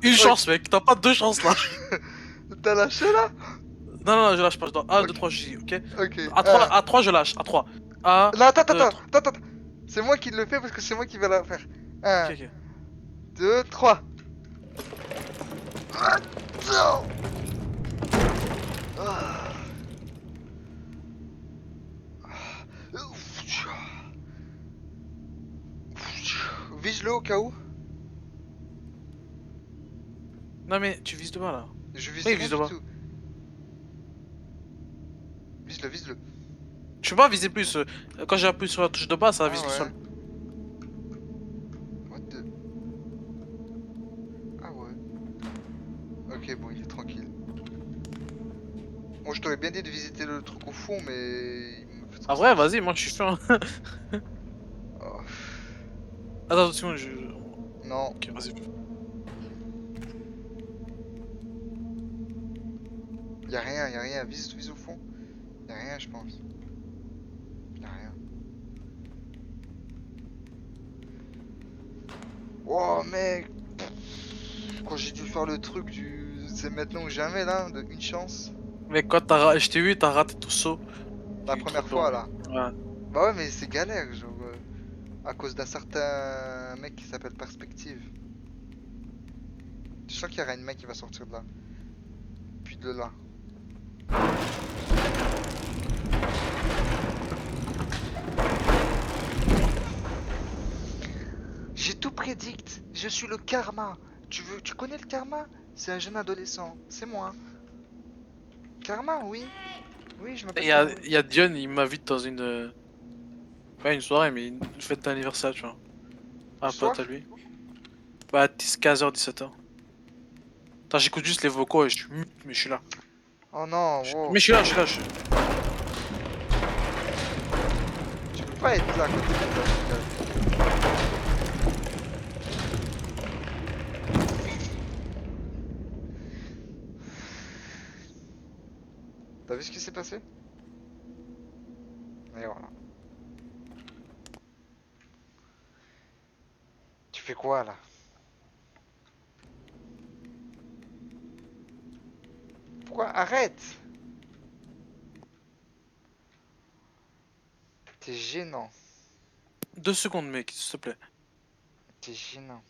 une ouais, chance, mec. T'as pas 2 chances là. t'as lâché là? Non, non, non, je lâche pas. Je dois 1, 2, Ok, 3, je dis, ok? ok. À 3, je lâche. À 3. 1, Non, attends, 2, attends, 3. attends, attends. C'est moi qui le fais parce que c'est moi qui vais la faire. Ok, Un, ok. 2, 3. Vise-le au cas où. Non, mais tu vises de bas là. Je vise Oui, rien vise de du bas. tout. Vise-le. Je peux pas viser plus. Quand j'ai appuyé sur la touche de bas, ça Ah vise tout ouais. seul. What the... Ah ouais. Ok, bon, il est tranquille. Bon, je t'aurais bien dit de visiter le truc au fond, mais... Il me fait trop Ah, vrai, stress. vas-y, moi je suis chaud. Oh, Attends 2 secondes, non. Ok, vas-y. Y'a rien. Vise au fond. Y'a rien, je pense. Y'a rien. Oh, mec. Quand j'ai dû faire le truc du... C'est maintenant ou jamais, là, de une chance. Mais quand je t'ai vu, t'as raté ton saut. La J'ai eu trop première peur, fois, mec. là. Ouais. Bah ouais, mais c'est galère, genre... à cause d'un certain mec qui s'appelle Perspective. Je sens qu'il y aura une mec qui va sortir de là. Puis de là. J'ai tout prédicte. Je suis le karma. Tu connais le karma? C'est un jeune adolescent. C'est moi. Karma, oui. Oui, je Il m'appelle y a, Karma. il y a Dion, il m'invite dans une. Pas une soirée, mais une fête d'anniversaire, tu vois. Le Un pote soir? à lui. Bah, 15h, 17h. Attends, j'écoute juste les vocaux et je suis mute, mais je suis là. Oh non, wow. Mais je suis là, je suis là. Je... Tu peux pas être là quand t'es dans la finale. T'as vu ce qui s'est passé? Et voilà. Tu fais quoi là? Pourquoi? Arrête! T'es gênant. 2 secondes, mec, s'il te plaît. T'es gênant.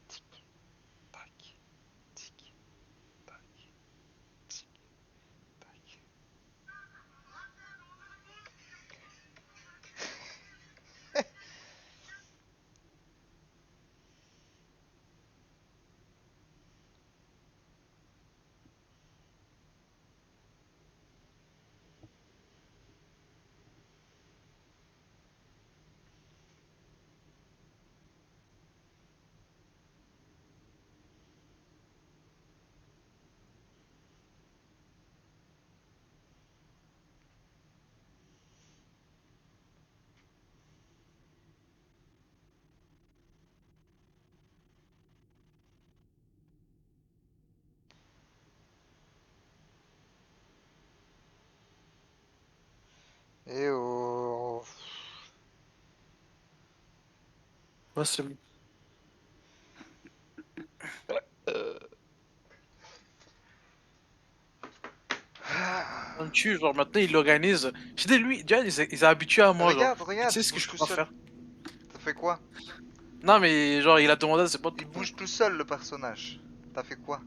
Tic, tac, tic, tac, tic, tac. Eh oh. Ouais, c'est bon. On me tue, genre maintenant il l'organise. J'ai dit, lui, Diane, il s'est habitué à moi, genre. Regarde, Il regarde, sait il ce que bouge je peux tout pas seul. faire. T'as fait quoi? Non, mais genre, il a demandé à ses potes. Il bouge tout seul le personnage. T'as fait quoi?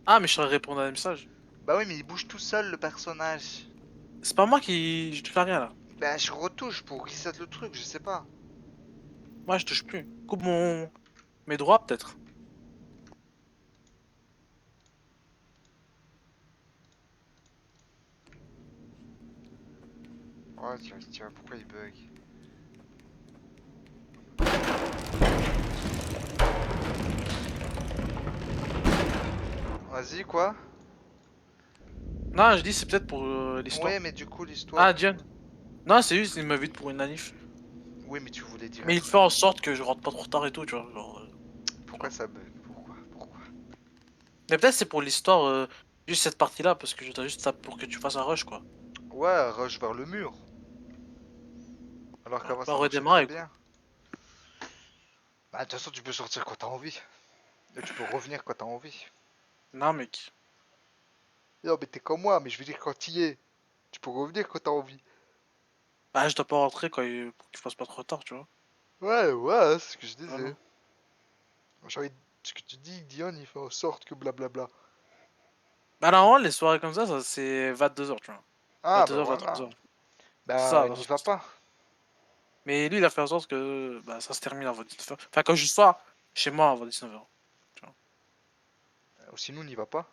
Ah, mais je saurais répondre à un message. Bah oui, mais il bouge tout seul le personnage. C'est pas moi qui. Je te fais rien là. Bah je retouche pour reset le truc, je sais pas. Moi, je touche plus. Coupe mes droits, peut-être. Ouais, tu vois pourquoi il bug. Vas-y, quoi? Non, je dis, c'est peut-être pour l'histoire. Ouais, mais du coup, Ah, l'histoire. Diane. Non, c'est juste, il m'invite pour une manif. Oui, mais tu voulais dire Mais un il fait truc. en sorte que je rentre pas trop tard et tout, tu vois. Genre, tu Pourquoi vois. ça bug? Pourquoi? Mais peut-être c'est pour l'histoire, juste cette partie-là, parce que je dois juste ça pour que tu fasses un rush, quoi. Ouais, rush vers le mur. Alors Voilà. qu'avant Pas ça marchait très redémarrer, quoi. bien. Bah, de toute façon, tu peux sortir quand t'as envie. Et tu peux revenir quand t'as envie. Non, mec. Non, mais t'es comme moi, mais je veux dire quand t'y es. Tu peux revenir quand t'as envie. Ah, je dois pas rentrer pour que tu fasses pas trop tard, tu vois. Ouais, c'est ce que je disais. Voilà. Genre, ce que tu dis, Dion, il fait en sorte que blablabla. Bah, normalement, les soirées comme ça c'est 22h, tu vois. Ah, bah 22h, voilà. 23h. C'est Bah, ça, n'y va pas. mais lui, il a fait en sorte que bah, ça se termine avant 19h. Enfin, quand je sois chez moi avant 19h. Tu vois. Ou sinon, n'y va pas.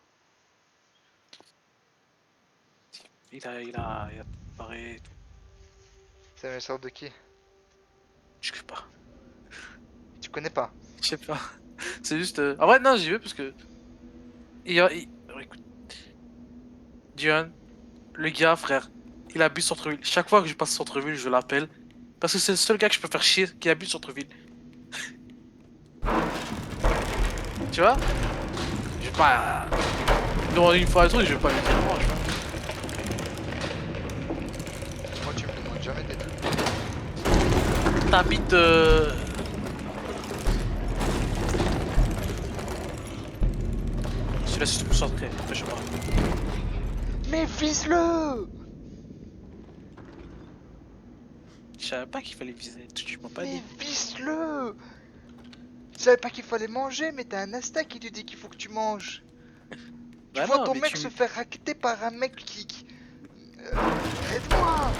Il a préparé et tout. C'est un sort de qui? Je sais pas. Tu connais pas. Je sais pas. C'est juste. En vrai, non, j'y vais parce que. Alors, écoute, Dion, le gars, frère, il habite centre-ville. Chaque fois que je passe centre-ville, je l'appelle. Parce que c'est le seul gars que je peux faire chier qui habite centre-ville. Tu vois? Je vais pas. Dans une fois un truc, je vais pas lui dire non, tu vois. Moi, tu me demandes jamais des trucs. T'habites. Je te laisse me concentrer, je sais pas. Mais vise-le! Je savais pas qu'il fallait viser, tu m'as pas Mais dit. vise-le! Je savais pas qu'il fallait manger, mais t'as un instinct qui te dit qu'il faut que tu manges. Tu Bah vois non, ton mais mec tu se me. faire racketter par un mec Aide-moi!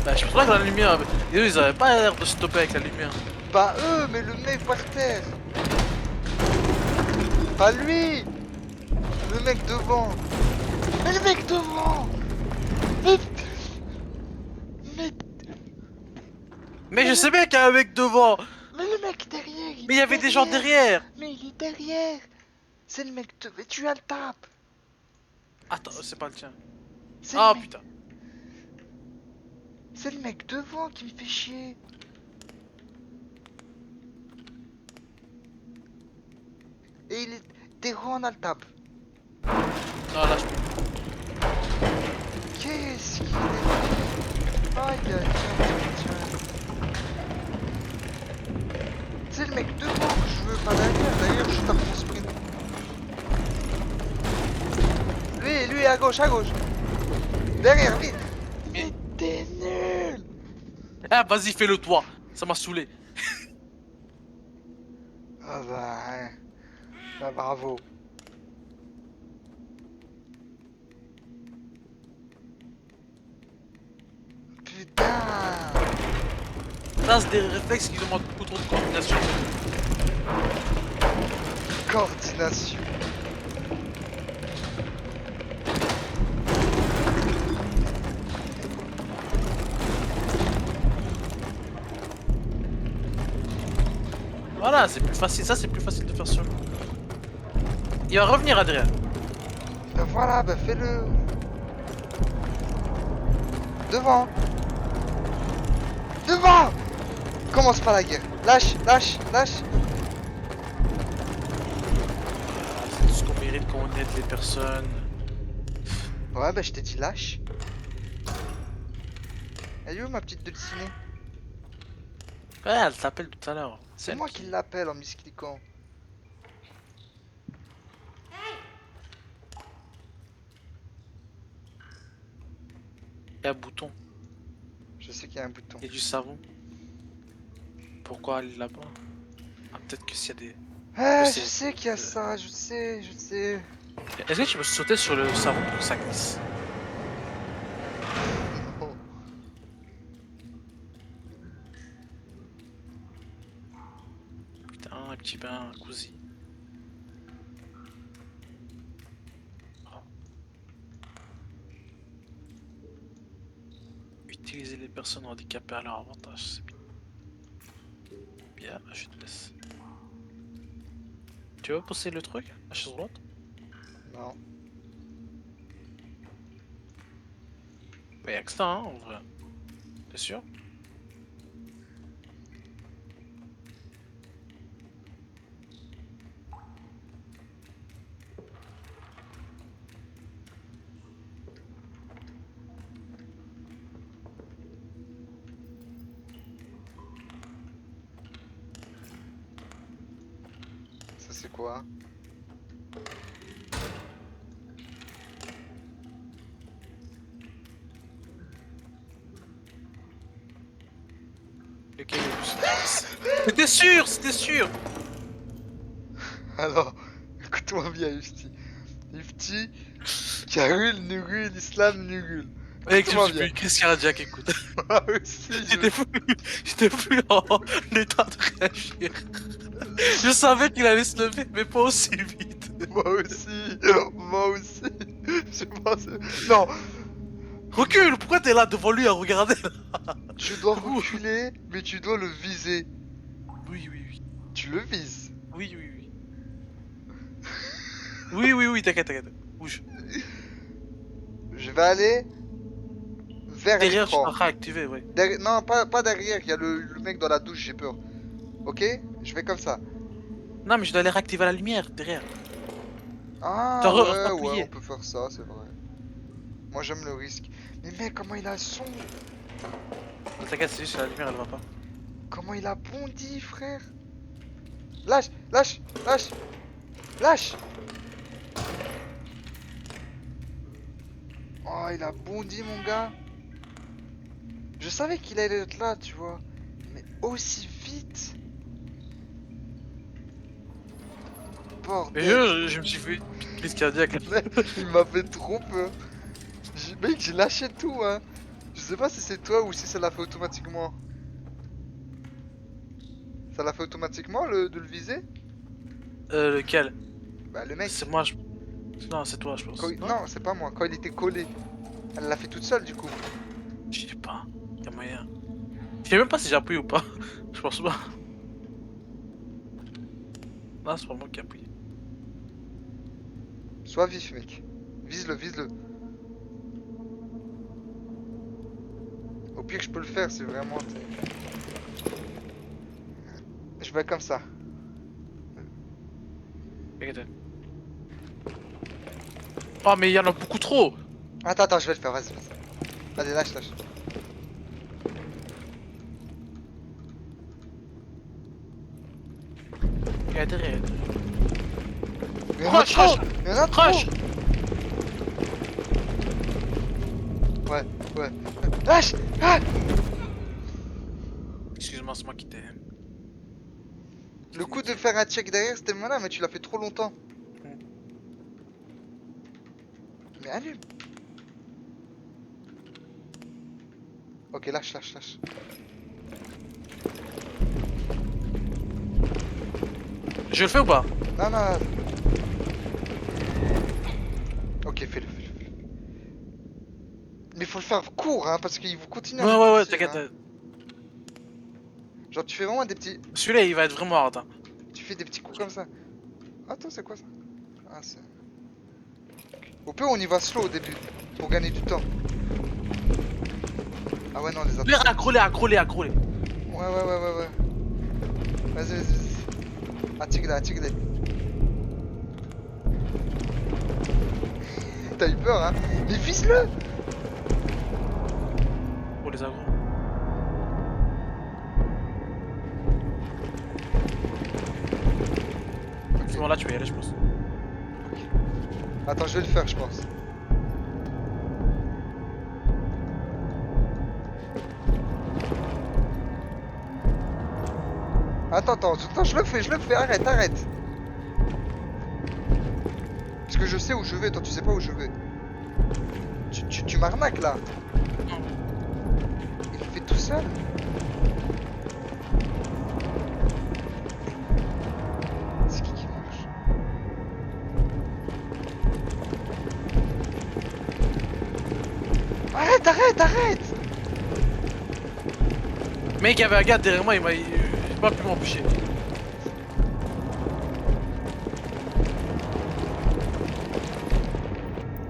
Bah, je pense pas que la lumière. Et eux, ils avaient pas l'air de stopper avec la lumière. Pas eux, mais le mec par terre. Pas lui. Le mec devant. Mais le mec devant. Mais... Mais... Mais je sais bien qu'il y a un mec devant. Mais le mec derrière. Mais il y avait des gens derrière. Mais il est derrière. C'est le mec de... Mais tu as le tape. Attends, c'est pas le tien. C'est Ah le mec... putain. C'est le mec devant qui me fait chier. Et il est... Terran, on a le tape. Non, là, je peux. Qu'est-ce qu'il est... Aïe, aïe, tiens. C'est le mec devant que je veux, pas derrière. D'ailleurs, je tape mon sprint. Lui, à gauche. Derrière, vite. Mais t'es nul. Ah, vas-y, fais-le toi. Ça m'a saoulé. Ah bah, hein. Bah, bravo. Putain. Là, c'est des réflexes qui demandent beaucoup trop de coordination. Coordination. Voilà, c'est plus facile. Ça, c'est plus facile de faire ça. Il va revenir, Adrien. Ben voilà, ben fais-le. Devant. Commence pas la guerre. Lâche. Ah, c'est tout ce qu'on mérite quand on aide les personnes. Ouais, ben je t'ai dit lâche. Elle est où ma petite dulcinée? Ouais, elle t'appelle tout à l'heure. C'est moi qui l'appelle en miscliquant. Il y a un bouton. Je sais qu'il y a un bouton. Il y a du savon. Pourquoi aller là-bas? Ah, peut-être que s'il y a des... Ah, c'est- je sais qu'il y a ça, je sais. Est-ce que tu peux sauter sur le savon pour que ça glisse? Oh. Putain, un petit bain, un cosy. Utiliser les personnes handicapées à leur avantage, c'est bien. Bien, je te laisse. Tu veux pousser le truc? La chaise droite? Non. Bah y'a que ça, hein, en vrai. T'es sûr? Ça c'est quoi? Lequel est le plus... C'était sûr, c'était sûr! Alors, écoute-moi bien, Yufti. Yufti, Karul, Nugul, Islam, Nugul. Mec, je Écoute-moi me suis fait bien. une crise cardiaque, écoute. Moi aussi, J'étais plus en état de réagir. Je savais qu'il allait se lever, mais pas aussi vite. Moi aussi. Je pense... Non, Recule, pourquoi t'es là devant lui à regarder là? tu dois reculer, mais tu dois le viser. Oui. Tu le vises. Oui. Oui, t'inquiète. Bouge. Je vais aller vers Derrière, tu l'écran. t'as réactivé, ouais. Non, pas derrière, il y a le mec dans la douche, j'ai peur. Ok? Je vais comme ça. Non, mais je dois aller réactiver la lumière, derrière. Ah T'as ouais, appuyé. on peut faire ça, c'est vrai. Moi j'aime le risque. Mais mec, comment il a son? T'inquiète, c'est juste la lumière, elle va pas. Comment il a bondi, frère? Lâche. Oh, il a bondi, mon gars. Je savais qu'il allait être là, tu vois. Mais aussi vite. Mais Bordel. je me suis fait une petite crise cardiaque. Il m'a fait trop peur. Mec, j'ai lâché tout, hein. Je sais pas si c'est toi ou si ça l'a fait automatiquement. Ça l'a fait automatiquement de le viser? Lequel? Bah le mec. C'est moi, je... Non, c'est toi, je pense. Non? Non, c'est pas moi. Quand il était collé. Elle l'a fait toute seule du coup. Je sais pas. Y'a moyen. Je sais même pas si j'ai appuyé ou pas. Je pense pas. Non, c'est pas moi qui ai appuyé. Sois vif, mec. Vise-le, vise-le. Au pire, je peux le faire, c'est vraiment. Je vais comme ça. Regarde. Oh, mais il y en a beaucoup trop! Attends, attends, je vais le faire, vas-y, vas-y. Vas-y, lâche, lâche. Regarde derrière. Il y en a Rush, trop! rush! Il y en a trop! Rush! Ouais, ouais. Lâche! Ah! Excuse-moi, c'est moi qui t'ai. Le coup de faire un check derrière, c'était malin, mais tu l'as fait trop longtemps. Mais allume! Ok, lâche, lâche, lâche. Je le fais ou pas? Non, non, non. Ok, fais-le, fais-le, fais-le. Mais faut le faire court, hein, parce qu'ils vont continuer à Ouais, nous ouais, ouais, poursuivre. t'inquiète. Hein. Genre, tu fais vraiment des petits. Celui-là, il va être vraiment hard. Hein. Tu fais des petits coups comme ça. Attends, c'est quoi ça? Ah, c'est. Au pire, on y va slow au début, pour gagner du temps. Ah ouais, non, les Lui, autres. accro-les, accro-les, accro-les. Ouais, ouais, ouais, ouais, ouais. Vas-y, vas-y, vas-y. Attique-les, attique-les. T'as eu peur, hein? Mais vise-le! Pour les agros. Ok, Bon, là, tu vas y aller, je pense. ok. Attends, je vais le faire, je pense. Attends, attends, attends, je le fais, arrête, arrête. Parce que je sais où je vais, toi tu sais pas où je vais. Tu m'arnaques là. Non. Il le fait tout seul. C'est qui marche? Arrête, arrête, arrête! Mec, il y avait un gars derrière moi, il m'a. J'ai pas pu m'empêcher.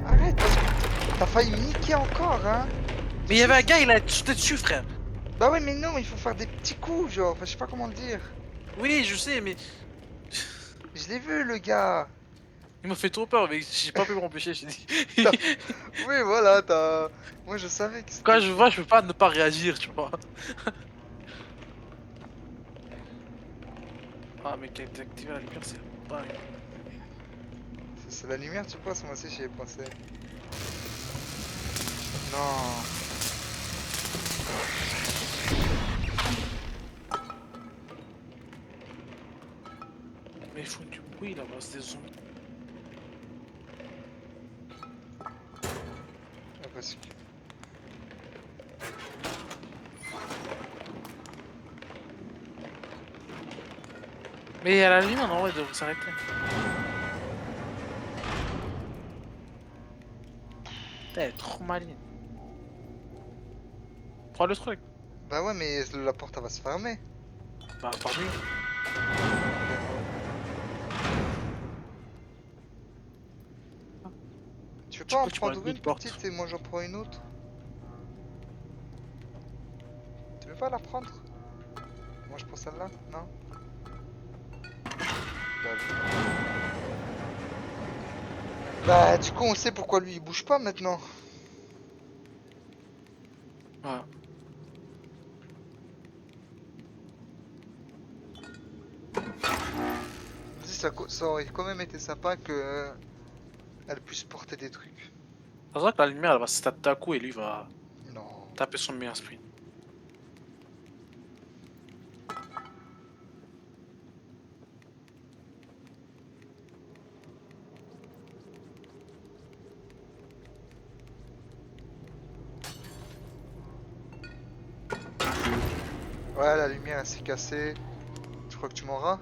Arrête, parce que t'as failli me niquer encore, hein. Mais il y avait un gars, il a sauté dessus, frère. Bah ouais, mais non, il faut faire des petits coups, genre, enfin, je sais pas comment le dire. Oui, je sais, mais. Je l'ai vu, le gars. Il m'a fait trop peur, mais j'ai pas pu m'empêcher, j'ai dit. T'as- Oui, voilà, t'as. Moi, je savais que Quand c'était. je vois, je peux pas ne pas réagir, tu vois. Ah, mais quand t'as activé la lumière, c'est pas. C'est la lumière, tu penses? Moi aussi, j'y ai pensé. Non. Mais ils font du bruit là-bas, c'est des zombies. Ah, parce que. Mais à la lumière, non, ouais, il devrait s'arrêter. Elle est trop maligne. Prends le truc. Bah ouais, mais la porte, elle va se fermer. Bah, par lui. Tu veux Tu pas en peux, tu prends prendre une une autre porte. petite et moi j'en prends une autre? Tu veux pas la prendre? Moi je prends celle-là? Non? Bah du coup on sait pourquoi lui il bouge pas maintenant. Ouais. Si ça aurait quand même été sympa que elle puisse porter des trucs. C'est vrai que la lumière, elle va se taper d'un coup et lui va Non. taper son meilleur sprint. Ouais, la lumière elle s'est cassée. Tu crois que tu m'auras?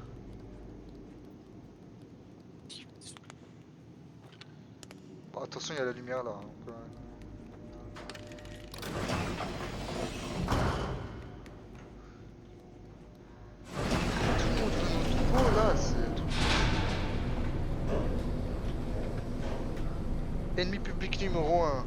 Bon, attention, il y a la lumière là. Tout le monde veut notre peau là, c'est tout. Ennemi public numéro 1.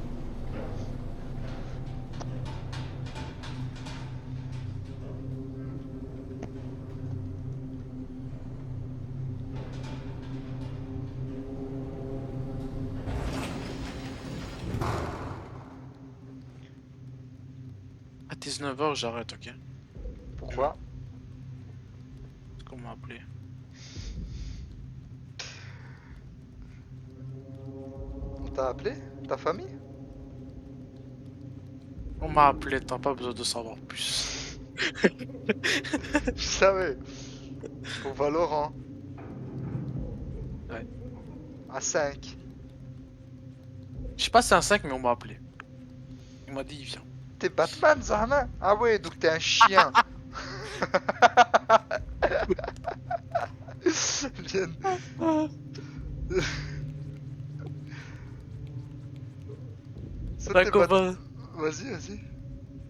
À 19h, j'arrête, ok? Pourquoi? C'est qu'on m'a appelé. On t'a appelé? Ta famille? On m'a appelé, t'as pas besoin de savoir plus. Je savais. Pour Valorant. Ouais. À 5. Je sais pas si c'est un 5, mais on m'a appelé. Il m'a dit, il vient. T'es Batman, Zahma? Ah ouais, donc t'es un chien. Bien. Ça t'es D'accord, Bat... va. Vas-y, vas-y.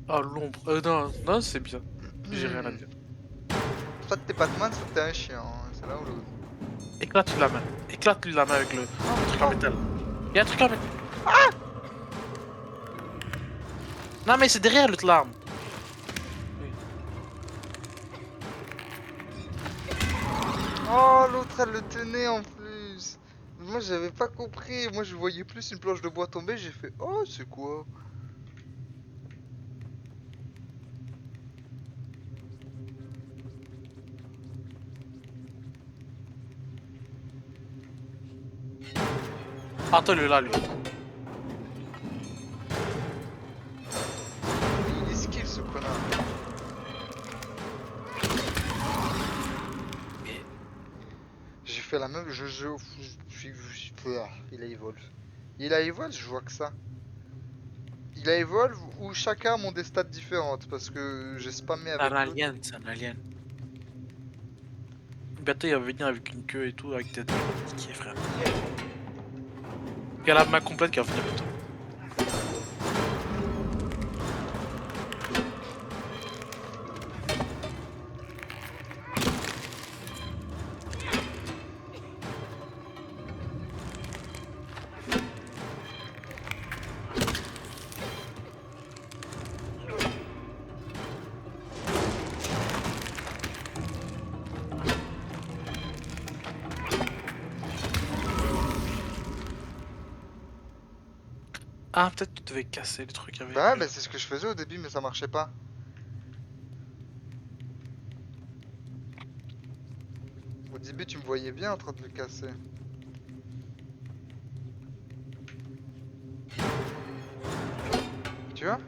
Ah, l'ombre. Non, non, c'est bien. J'ai rien à Hmm. dire. Soit t'es Batman, soit t'es un chien. Hein. C'est là où l'autre. Éclate-lui la main. Éclate-lui la main avec le truc en Non. métal. Il y a un truc en métal. Non, mais c'est derrière l'autre larme. Oui. Oh, l'autre elle le tenait en plus. Moi j'avais pas compris. Moi je voyais plus une planche de bois tomber. J'ai fait oh, c'est quoi? Attends, le là, lui. Il est skill ce connard. Et J'ai fait la même. Il a Evolve. Il a Evolve, je vois que ça. Il a Evolve ou chacun ont des stats différentes parce que j'ai spammé c'est un avec l'autre. alien, c'est un alien. Bientôt, il va venir avec une queue et tout, avec des trucs qui est frère. Il y a la main complète qui va venir bientôt. Ah, peut-être que tu devais casser les trucs avec. Bah, c'est ce que je faisais au début, mais ça marchait pas. Au début, tu me voyais bien en train de le casser. Tu vois?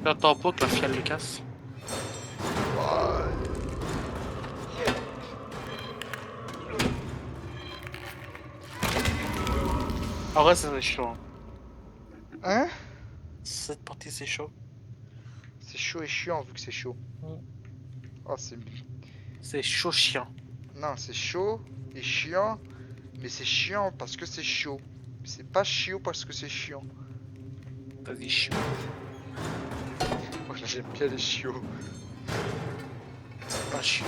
J'attends pas que la fille elle le casse. Oh, En vrai, c'est chaud. hein? Cette partie, c'est chaud. C'est chaud et chiant vu que c'est chaud. Mm. Oh, c'est. C'est chaud chiant. Non, c'est chaud et chiant, mais c'est chiant parce que c'est chaud. C'est pas chiant parce que c'est chiant. T'as dit chiant. Moi, j'aime bien les chiots. C'est pas chiant.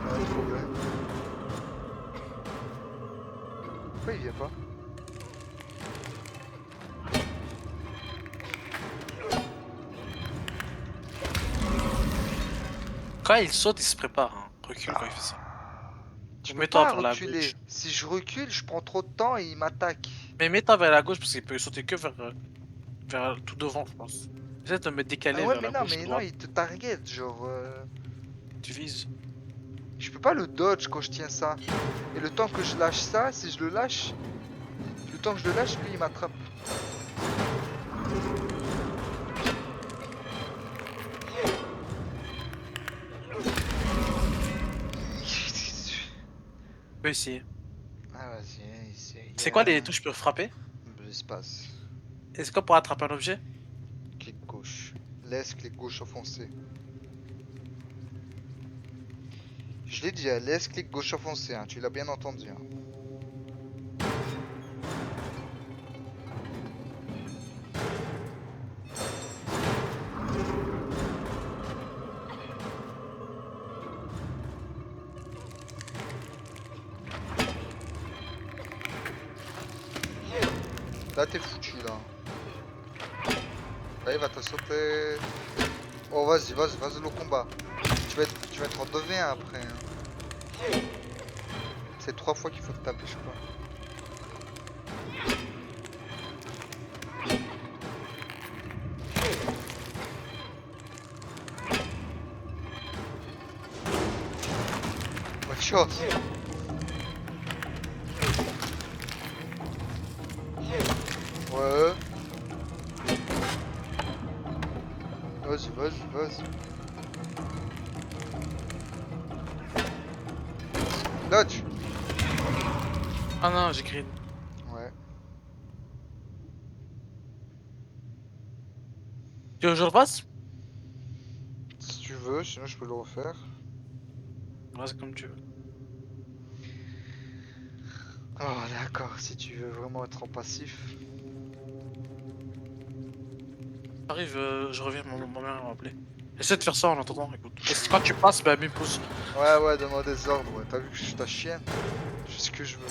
Pas de problème. Pourquoi il vient pas? Quand il saute, il se prépare. Hein. Recule quand il fait ça. Tu peux Mets-toi pas vers la reculer. gauche. Si je recule, je prends trop de temps et il m'attaque. Mais mets-toi vers la gauche parce qu'il peut sauter que vers tout devant, je pense. Essaie de me Ah décaler ouais, vers la gauche, mais non, droite. il te target, genre. Tu vises. Je peux pas le dodge quand je tiens ça. Et le temps que je lâche ça, si je le lâche, le temps que je le lâche, lui il m'attrape. Tu peux essayer. Ah vas-y, essaye. C'est quoi les touches pour frapper? L'espace. Est-ce qu'on pour attraper un objet? Clic gauche. Laisse clic gauche enfoncé. Je l'ai dit, LS, clic gauche enfoncé, hein, tu l'as bien entendu. Hein. Là t'es foutu là. Là il va te sauter. Oh vas-y, vas-y le combat. Tu vas être en 2v1 après. Hein. C'est 3 fois qu'il faut te taper je crois. Bonne chance. Ouais. Vas-y. Dodge. Ah non, j'ai green. Ouais. Tu veux que je le fasse? Si tu veux, sinon je peux le refaire. Ouais, c'est comme tu veux. Oh d'accord, si tu veux vraiment être en passif. J'arrive, je reviens, ma mère m'a appelé. Essaie de faire ça en attendant, écoute. Et quand tu passes, bah, mets pouce. Ouais, donne-moi des ordres, ouais. T'as vu que je suis ta chienne? Je fais ce que je veux.